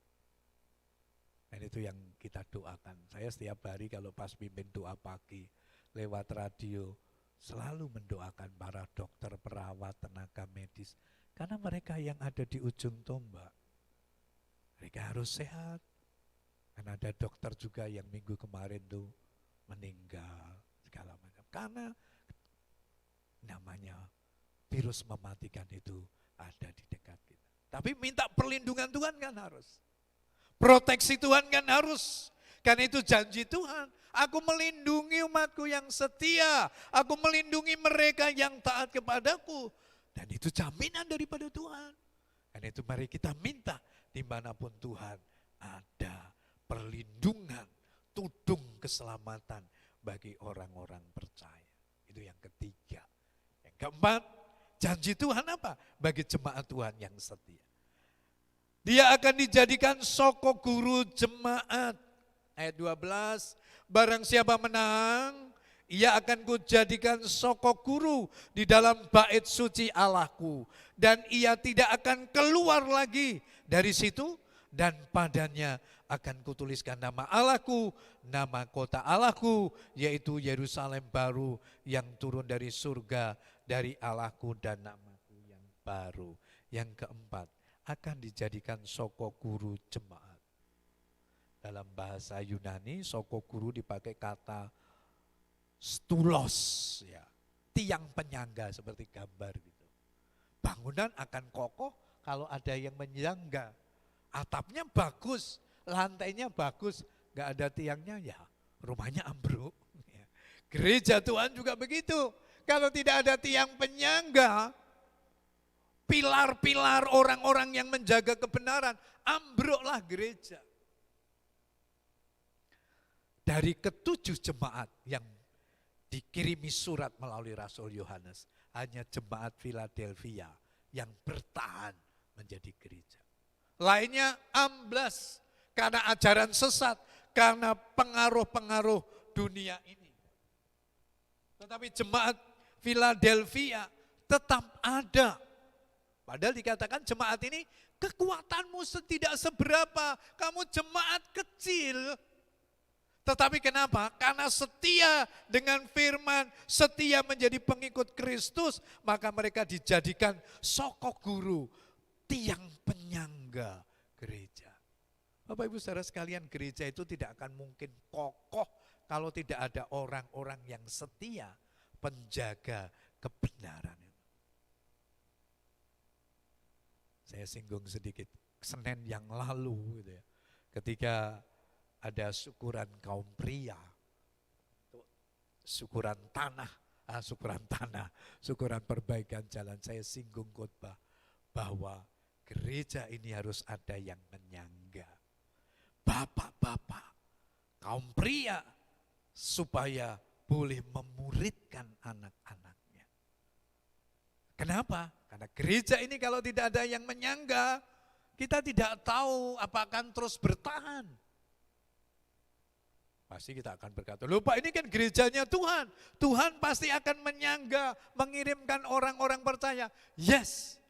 Dan itu yang kita doakan. Saya setiap hari kalau pas pimpin doa pagi lewat radio, selalu mendoakan para dokter, perawat, tenaga medis. Karena mereka yang ada di ujung tombak. Mereka harus sehat. Karena ada dokter juga yang minggu kemarin tuh meninggal, segala macam. Karena namanya virus mematikan itu ada di dekat kita. Tapi minta perlindungan Tuhan kan harus. Proteksi Tuhan kan harus. Karena itu janji Tuhan. Aku melindungi umatku yang setia. Aku melindungi mereka yang taat kepadaku. Dan itu jaminan daripada Tuhan. Karena itu mari kita minta dimanapun Tuhan ada perlindungan, tudung keselamatan bagi orang-orang percaya. Itu yang ketiga. Yang keempat, janji Tuhan apa? Bagi jemaat Tuhan yang setia. Dia akan dijadikan soko guru jemaat. Ayat 12, barang siapa menang, ia akan kujadikan soko guru di dalam bait suci Allahku. Dan ia tidak akan keluar lagi dari situ, dan padanya akan kutuliskan nama Allahku, nama kota Allahku, yaitu Yerusalem baru yang turun dari surga, dari Allahku, dan namaku yang baru. Yang keempat, akan dijadikan soko guru jemaat. Dalam bahasa Yunani, soko guru dipakai kata stulos, ya, tiang penyangga seperti gambar gitu. Bangunan akan kokoh kalau ada yang menyangga. Atapnya bagus, lantainya bagus, gak ada tiangnya, ya rumahnya ambruk. Ya. Gereja Tuhan juga begitu. Kalau tidak ada tiang penyangga, pilar-pilar orang-orang yang menjaga kebenaran, ambruklah gereja. Dari ketujuh jemaat yang dikirimi surat melalui Rasul Yohanes, hanya jemaat Philadelphia yang bertahan menjadi gereja. Lainnya amblas karena ajaran sesat, karena pengaruh-pengaruh dunia ini. Tetapi jemaat Philadelphia tetap ada. Padahal dikatakan jemaat ini kekuatanmu tidak seberapa, kamu jemaat kecil. Tetapi kenapa? Karena setia dengan firman, setia menjadi pengikut Kristus, maka mereka dijadikan soko guru, tiang penyangga gereja. Bapak Ibu Saudara sekalian, gereja itu tidak akan mungkin kokoh kalau tidak ada orang-orang yang setia, penjaga kebenaran. Saya singgung sedikit, Senin yang lalu gitu ya, ketika ada syukuran kaum pria, syukuran syukuran perbaikan jalan, saya singgung khotbah bahwa gereja ini harus ada yang menyangga. Bapak-bapak, kaum pria, supaya boleh memuridkan anak-anaknya. Kenapa? Karena gereja ini kalau tidak ada yang menyangga, kita tidak tahu apakah akan terus bertahan. Pasti kita akan berkata, loh Pak, ini kan gerejanya Tuhan. Tuhan pasti akan menyangga, mengirimkan orang-orang percaya. Yes.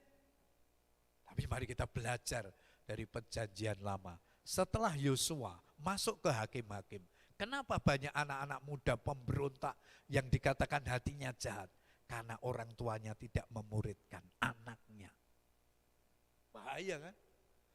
Tapi mari kita belajar dari perjanjian lama. Setelah Yosua masuk ke hakim-hakim, kenapa banyak anak-anak muda pemberontak yang dikatakan hatinya jahat? Karena orang tuanya tidak memuridkan anaknya. Bahaya kan?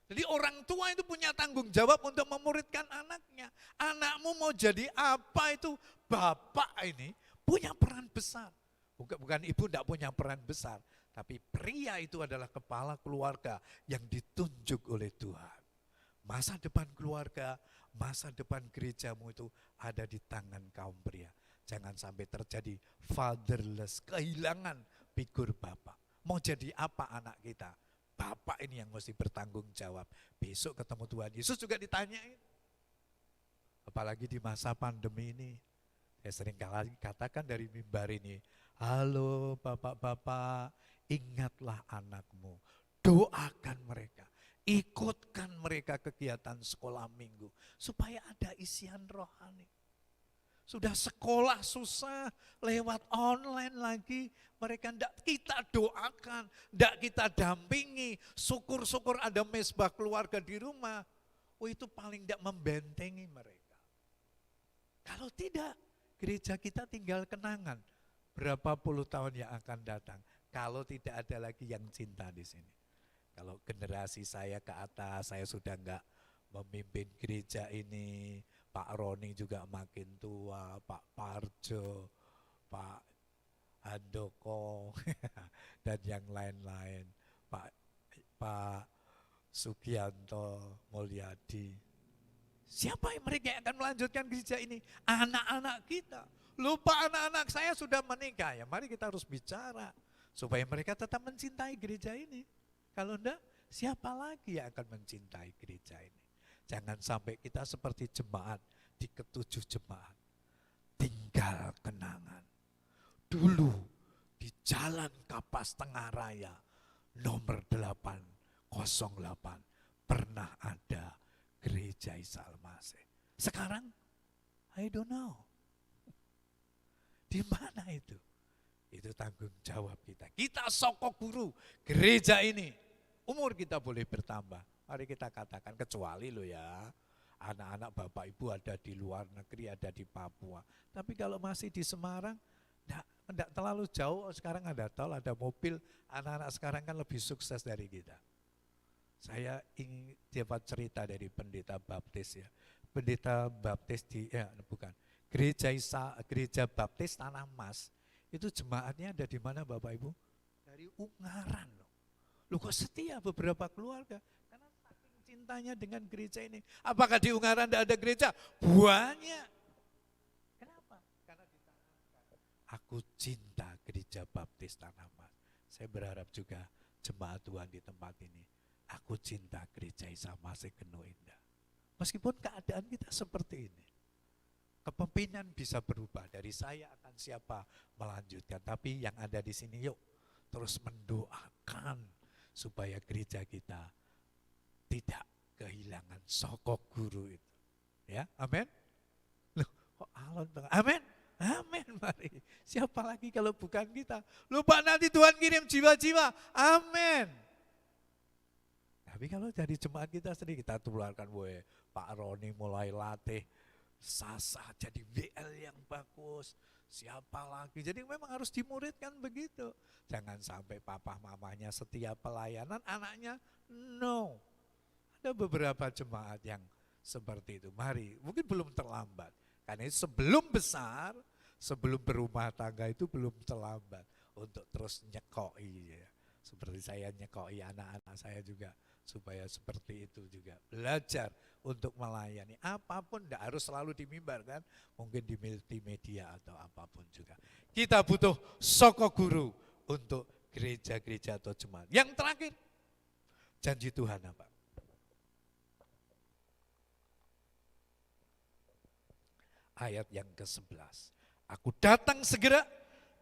Jadi orang tua itu punya tanggung jawab untuk memuridkan anaknya. Anakmu mau jadi apa itu, bapak ini punya peran besar. Bukan ibu tidak punya peran besar, tapi pria itu adalah kepala keluarga yang ditunjuk oleh Tuhan. Masa depan keluarga, masa depan gerejamu itu ada di tangan kaum pria. Jangan sampai terjadi fatherless, kehilangan figur bapak. Mau jadi apa anak kita? Bapak ini yang mesti bertanggung jawab. Besok ketemu Tuhan Yesus juga ditanyain. Apalagi di masa pandemi ini. Saya sering katakan dari mimbar ini, halo bapak-bapak, ingatlah anakmu. Doakan mereka. Ikutkan mereka kegiatan sekolah minggu. Supaya ada isian rohani. Sudah sekolah susah, lewat online lagi. Mereka tidak kita doakan, tidak kita dampingi. Syukur-syukur ada mesbah keluarga di rumah. Oh, itu paling tidak membentengi mereka. Kalau tidak, gereja kita tinggal kenangan. Berapa puluh tahun yang akan datang. Kalau tidak ada lagi yang cinta di sini. Kalau generasi saya ke atas, saya sudah enggak memimpin gereja ini. Pak Roni juga makin tua, Pak Parjo, Pak Handoko, dan yang lain-lain, Pak Sugianto Mulyadi. Siapa yang mereka yang akan melanjutkan gereja ini? Anak-anak kita. Lupa anak-anak saya sudah menikah, ya mari kita harus bicara supaya mereka tetap mencintai gereja ini. Kalau enggak, siapa lagi yang akan mencintai gereja ini? Jangan sampai kita seperti jemaat di ketujuh jemaat. Tinggal kenangan. Dulu di Jalan Kapas Tengah Raya nomor 808 pernah ada gereja Isa Al-Masih. Sekarang I don't know. Di mana itu? Itu tanggung jawab kita. Kita sokok guru gereja ini. Umur kita boleh bertambah. Mari kita katakan, kecuali lo ya, anak-anak bapak ibu ada di luar negeri, ada di Papua. Tapi kalau masih di Semarang, enggak terlalu jauh. Sekarang ada tol, ada mobil. Anak-anak sekarang kan lebih sukses dari kita. Saya ingin dapat cerita dari pendeta baptis ya. Pendeta baptis Gereja Baptis Tanah Mas. Itu jemaatnya ada di mana Bapak Ibu? Dari Ungaran loh. Loh kok setia beberapa keluarga? Karena saking cintanya dengan gereja ini. Apakah di Ungaran tidak ada gereja? Banyak. Kenapa? Karena ditanamkan. Aku cinta Gereja Baptis Tanah Mas. Saya berharap juga jemaat Tuhan di tempat ini. Aku cinta Gereja Isa Masih Genuh Indah. Meskipun keadaan kita seperti ini. Kepemimpinan bisa berubah, dari saya akan siapa melanjutkan. Tapi yang ada di sini yuk terus mendoakan supaya gereja kita tidak kehilangan sokok guru itu. Ya, amin. Loh, kok alon banget? Amin. Amin, mari. Siapa lagi kalau bukan kita? Lupa nanti Tuhan kirim jiwa-jiwa. Amin. Tapi kalau dari jemaat kita sendiri, kita tularkan, Pak Roni mulai latih Sasa jadi WL yang bagus, siapa lagi. Jadi memang harus dimuridkan begitu. Jangan sampai papa mamanya setiap pelayanan, anaknya no. Ada beberapa jemaat yang seperti itu. Mari, mungkin belum terlambat. Karena sebelum besar, sebelum berumah tangga itu belum terlambat untuk terus nyekoi. Ya. Seperti saya nyekoi anak-anak saya juga. Supaya seperti itu juga. Belajar untuk melayani. Apapun tidak harus selalu di mimbar kan. Mungkin di multimedia atau apapun juga. Kita butuh sokok guru untuk gereja-gereja atau jemaat. Yang terakhir, janji Tuhan apa? Ayat yang ke-11. Aku datang segera,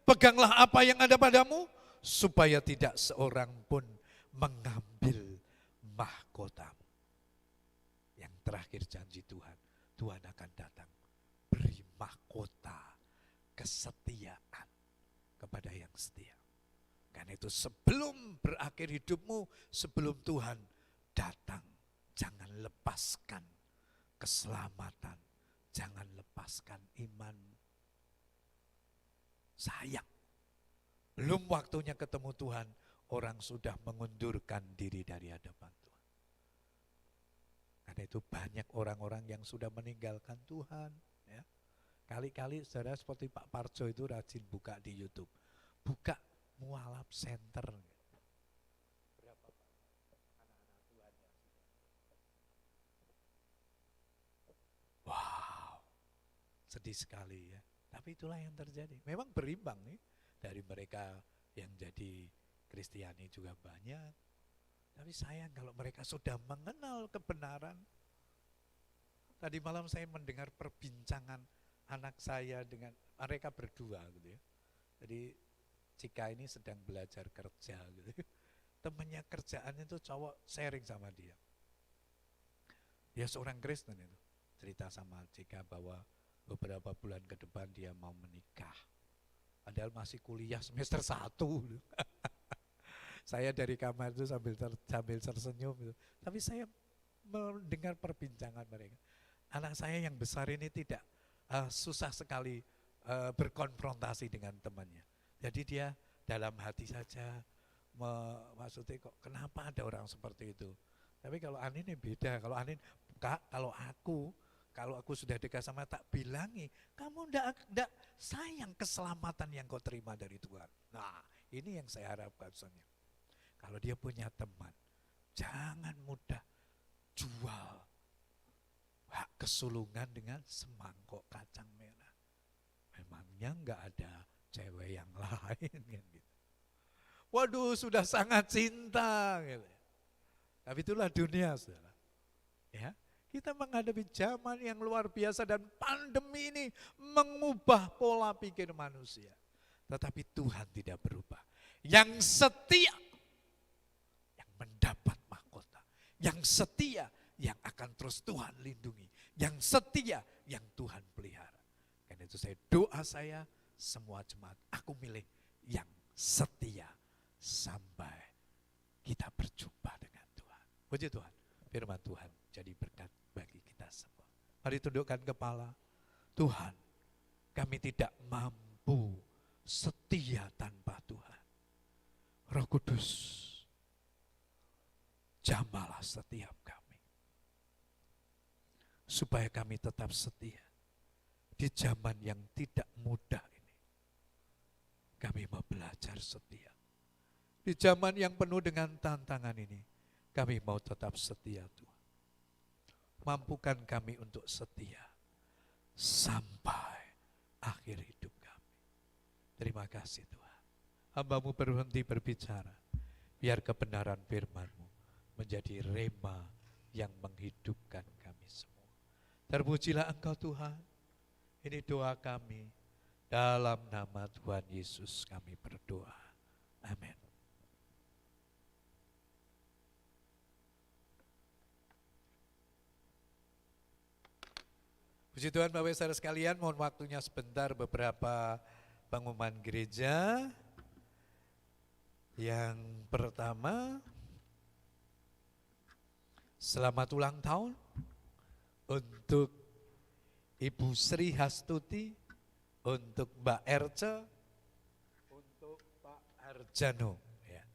peganglah apa yang ada padamu, supaya tidak seorang pun mengambil mahkotamu. Yang terakhir janji Tuhan, Tuhan akan datang beri mahkota kesetiaan kepada yang setia. Karena itu sebelum berakhir hidupmu, sebelum Tuhan datang, jangan lepaskan keselamatan, jangan lepaskan iman. Sayang, belum waktunya ketemu Tuhan, orang sudah mengundurkan diri dari hadapan Tuhan. Karena itu banyak orang-orang yang sudah meninggalkan Tuhan. Ya. Kali-kali saudara seperti Pak Parjo itu rajin buka di YouTube. Buka mualaf center. Berapa Pak? Anak-anak Tuhan yang wow, sedih sekali ya. Tapi itulah yang terjadi. Memang berimbang nih dari mereka yang jadi Kristiani juga banyak. Tapi sayang kalau mereka sudah mengenal kebenaran. Tadi malam saya mendengar perbincangan anak saya dengan mereka berdua gitu ya. Jadi Cika ini sedang belajar kerja gitu. Temannya kerjaan itu cowok sharing sama dia. Dia seorang Kristen itu. Cerita sama Cika bahwa beberapa bulan ke depan dia mau menikah. Padahal masih kuliah semester 1. Saya dari kamar itu sambil tersenyum gitu. Tapi saya mendengar perbincangan mereka. Anak saya yang besar ini tidak susah sekali berkonfrontasi dengan temannya. Jadi dia dalam hati saja maksudnya kok kenapa ada orang seperti itu. Tapi kalau Anin ini beda. Kalau Anin, Kak, kalau aku sudah dekat sama tak bilangi, kamu ndak sayang keselamatan yang kau terima dari Tuhan. Nah, ini yang saya harapkan sebenarnya. Kalau dia punya teman, jangan mudah jual hak kesulungan dengan semangkok kacang merah. Memangnya enggak ada cewek yang lain kan gitu. Waduh, sudah sangat cinta gitu. Tapi itulah dunia, saudara. Ya, kita menghadapi zaman yang luar biasa dan pandemi ini mengubah pola pikir manusia. Tetapi Tuhan tidak berubah. Yang setia yang mendapat mahkota. Yang setia yang akan terus Tuhan lindungi. Yang setia yang Tuhan pelihara. Karena itu saya semua jemaat, aku milih yang setia sampai kita berjumpa dengan Tuhan. Puji Tuhan, firman Tuhan jadi berkat bagi kita semua. Mari tundukkan kepala. Tuhan, kami tidak mampu setia tanpa Tuhan. Roh Kudus, jamalah setiap kami. Supaya kami tetap setia di zaman yang tidak mudah ini. Kami mau belajar setia. Di zaman yang penuh dengan tantangan ini, kami mau tetap setia Tuhan. Mampukan kami untuk setia sampai akhir hidup kami. Terima kasih Tuhan. Hamba-Mu berhenti berbicara, biar kebenaran firman-Mu menjadi rema yang menghidupkan kami semua. Terpujilah Engkau Tuhan. Ini doa kami. Dalam nama Tuhan Yesus kami berdoa. Amin. Puji Tuhan Bapak Ibu Saudara sekalian, mohon waktunya sebentar beberapa pengumuman gereja. Yang pertama, selamat ulang tahun untuk Ibu Sri Hastuti, untuk Mbak Erce, untuk Pak Arjano. Ya.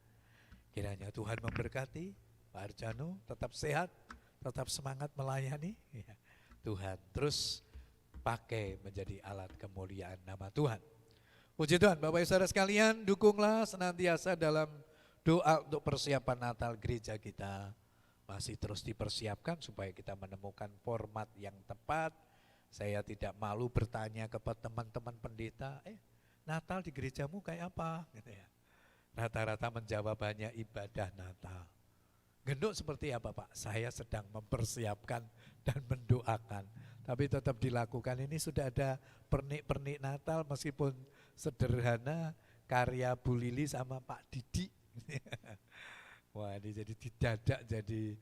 Kiranya Tuhan memberkati Pak Arjano, tetap sehat, tetap semangat melayani. Ya. Tuhan terus pakai menjadi alat kemuliaan nama Tuhan. Puji Tuhan, Bapak Ibu Saudara sekalian, dukunglah senantiasa dalam doa untuk persiapan Natal gereja kita. Masih terus dipersiapkan supaya kita menemukan format yang tepat. Saya tidak malu bertanya kepada teman-teman pendeta, Natal di gerejamu kayak apa? Gitu ya. Rata-rata menjawab hanya ibadah Natal. Genduk seperti apa Pak? Saya sedang mempersiapkan dan mendoakan. Tapi tetap dilakukan. Ini sudah ada pernik-pernik Natal meskipun sederhana, karya Bu Lili sama Pak Didi. Wah, ini jadi didadak jadi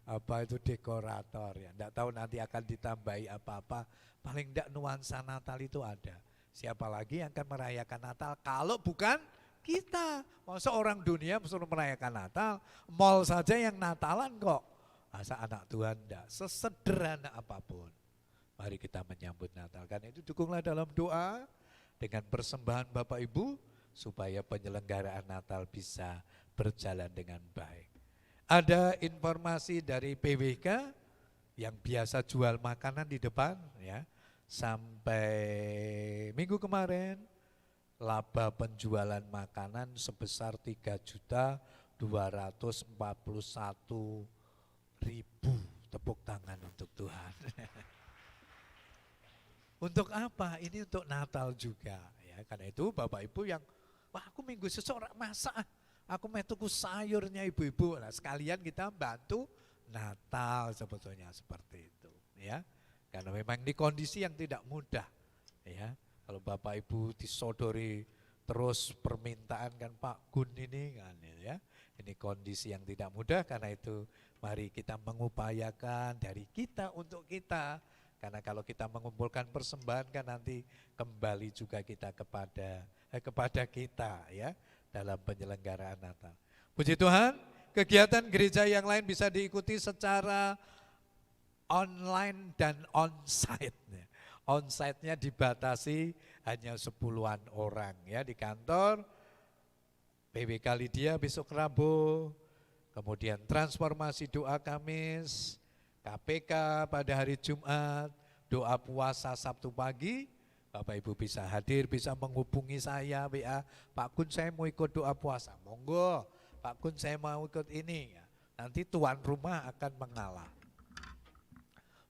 apa itu dekorator ya. Enggak tahu nanti akan ditambahi apa-apa. Paling enggak nuansa Natal itu ada. Siapa lagi yang akan merayakan Natal kalau bukan kita. Masa orang dunia suruh merayakan Natal, mall saja yang Natalan kok. Masa anak Tuhan enggak, sesederhana apapun. Mari kita menyambut Natal. Karena itu dukunglah dalam doa dengan persembahan Bapak Ibu supaya penyelenggaraan Natal bisa berjalan dengan baik. Ada informasi dari PWK yang biasa jual makanan di depan ya. Sampai minggu kemarin laba penjualan makanan sebesar 3.241.000. Tepuk tangan untuk Tuhan. Untuk apa? Ini untuk Natal juga ya. Karena itu Bapak Ibu yang wah aku minggu seseorang masak, aku mau tuku sayurnya ibu-ibu. Nah, sekalian kita bantu Natal sebetulnya seperti itu ya. Karena memang ini kondisi yang tidak mudah ya. Kalau Bapak Ibu disodori terus permintaan kan Pak Gun ini kan ya. Ini kondisi yang tidak mudah, karena itu mari kita mengupayakan dari kita untuk kita. Karena kalau kita mengumpulkan persembahan kan nanti kembali juga kita kepada kita ya dalam penyelenggaraan Natal. Puji Tuhan, kegiatan gereja yang lain bisa diikuti secara online dan on-site. On-site-nya dibatasi hanya 10-an orang ya di kantor. PBK Lydia besok Rabu, kemudian transformasi doa Kamis, KPK pada hari Jumat, doa puasa Sabtu pagi. Bapak Ibu bisa hadir, bisa menghubungi saya WA, Pak Kun saya mau ikut doa puasa, monggo. Pak Kun saya mau ikut ini. Nanti tuan rumah akan mengalah.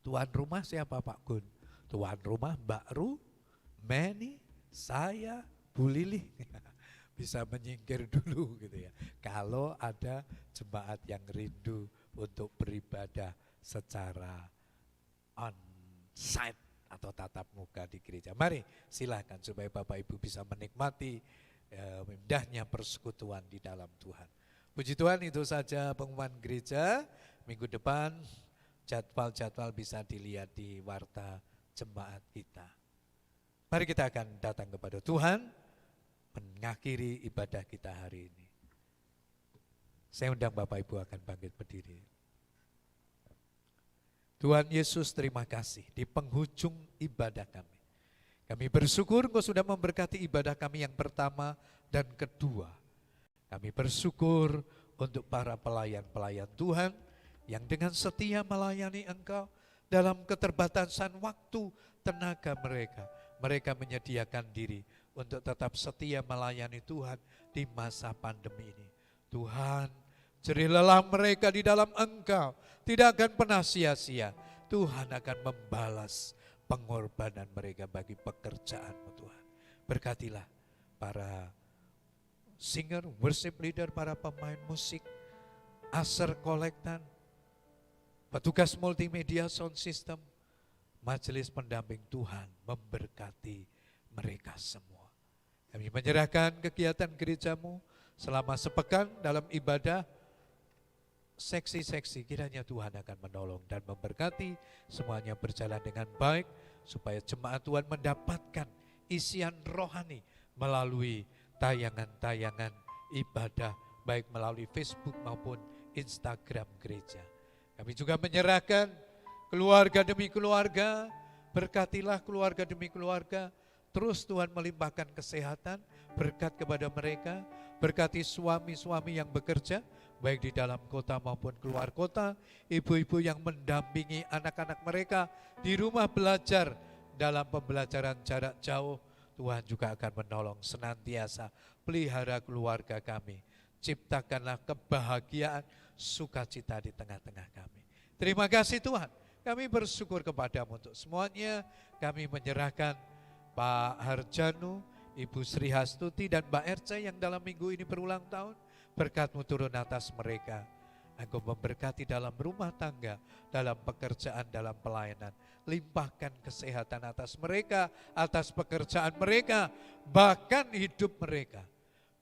Tuan rumah siapa Pak Kun? Tuan rumah Mbak Ru, Meni, saya, Bu Lili. Bisa menyingkir dulu gitu ya. Kalau ada jemaat yang rindu untuk beribadah secara on-site atau tatap muka di gereja. Mari silakan supaya Bapak Ibu bisa menikmati indahnya persekutuan di dalam Tuhan. Puji Tuhan, itu saja pengumuman gereja. Minggu depan jadwal-jadwal bisa dilihat di warta jemaat kita. Mari kita akan datang kepada Tuhan, mengakhiri ibadah kita hari ini. Saya undang Bapak Ibu akan bangkit berdiri. Tuhan Yesus, terima kasih di penghujung ibadah kami. Kami bersyukur Engkau sudah memberkati ibadah kami yang pertama dan kedua. Kami bersyukur untuk para pelayan-pelayan Tuhan yang dengan setia melayani Engkau dalam keterbatasan waktu, tenaga mereka. Mereka menyediakan diri untuk tetap setia melayani Tuhan di masa pandemi ini. Tuhan, jerih lelah mereka di dalam Engkau tidak akan pernah sia-sia. Tuhan akan membalas pengorbanan mereka bagi pekerjaan-Mu Tuhan. Berkatilah para singer, worship leader, para pemain musik, aser kolektan, petugas multimedia sound system, majelis pendamping Tuhan memberkati mereka semua. Kami menyerahkan kegiatan gereja-Mu selama sepekan dalam ibadah, seksi-seksi kiranya Tuhan akan menolong dan memberkati semuanya berjalan dengan baik supaya jemaat Tuhan mendapatkan isian rohani melalui tayangan-tayangan ibadah baik melalui Facebook maupun Instagram gereja. Kami juga menyerahkan keluarga demi keluarga, berkatilah keluarga demi keluarga, terus Tuhan melimpahkan kesehatan, berkat kepada mereka, berkati suami-suami yang bekerja, baik di dalam kota maupun keluar kota, ibu-ibu yang mendampingi anak-anak mereka di rumah belajar dalam pembelajaran jarak jauh, Tuhan juga akan menolong senantiasa pelihara keluarga kami. Ciptakanlah kebahagiaan, sukacita di tengah-tengah kami. Terima kasih Tuhan, kami bersyukur kepadamu untuk semuanya. Kami menyerahkan Pak Harjanu, Ibu Sri Hastuti dan Mbak Erca yang dalam minggu ini berulang tahun. Berkat-Mu turun atas mereka. Engkau memberkati dalam rumah tangga, dalam pekerjaan, dalam pelayanan. Limpahkan kesehatan atas mereka, atas pekerjaan mereka, bahkan hidup mereka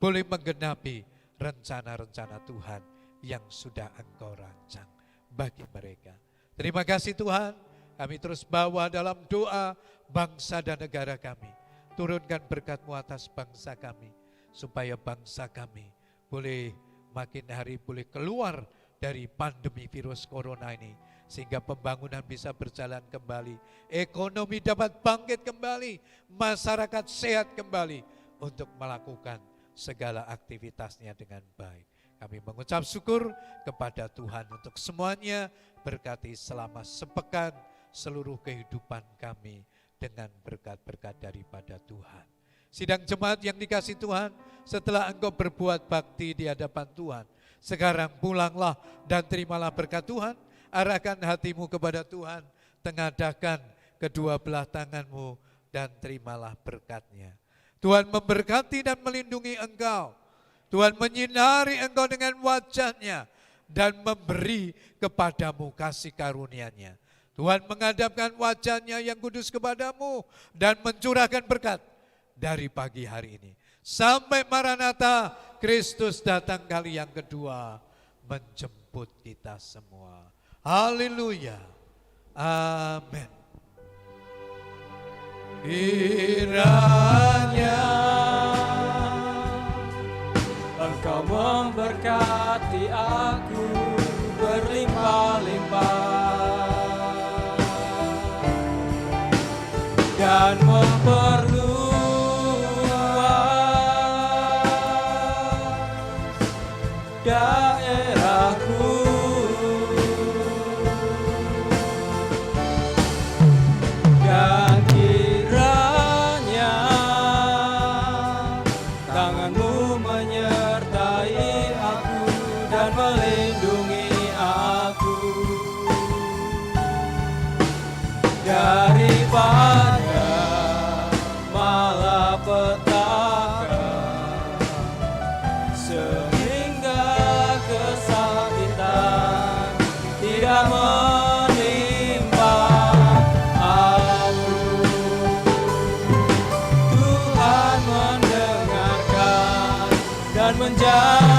boleh menggenapi rencana-rencana Tuhan yang sudah Engkau rancang bagi mereka. Terima kasih Tuhan, kami terus bawa dalam doa bangsa dan negara kami. Turunkan berkat-Mu atas bangsa kami, supaya bangsa kami boleh makin hari boleh keluar dari pandemi virus corona ini, sehingga pembangunan bisa berjalan kembali, ekonomi dapat bangkit kembali, masyarakat sehat kembali untuk melakukan segala aktivitasnya dengan baik. Kami mengucap syukur kepada Tuhan untuk semuanya, berkati selama sepekan seluruh kehidupan kami dengan berkat-berkat daripada Tuhan. Sidang jemaat yang dikasih Tuhan, setelah engkau berbuat bakti di hadapan Tuhan, sekarang pulanglah dan terimalah berkat Tuhan, arahkan hatimu kepada Tuhan, tengadahkan kedua belah tanganmu dan terimalah berkat-Nya. Tuhan memberkati dan melindungi engkau. Tuhan menyinari engkau dengan wajah-Nya dan memberi kepadamu kasih karunia-Nya. Tuhan menghadapkan wajah-Nya yang kudus kepadamu dan mencurahkan berkat dari pagi hari ini. Sampai Maranatha, Kristus datang kali yang kedua menjemput kita semua. Haleluya. Amin. kiranya Engkau memberkati aku berlimpah-limpah dan memperluas daerahku. Dan kiranya tanganmu menyertai aku dan melindungi aku daripada malapetaka sehingga kesakitan tidak menimpa aku. Tuhan mendengarkan dan menjawab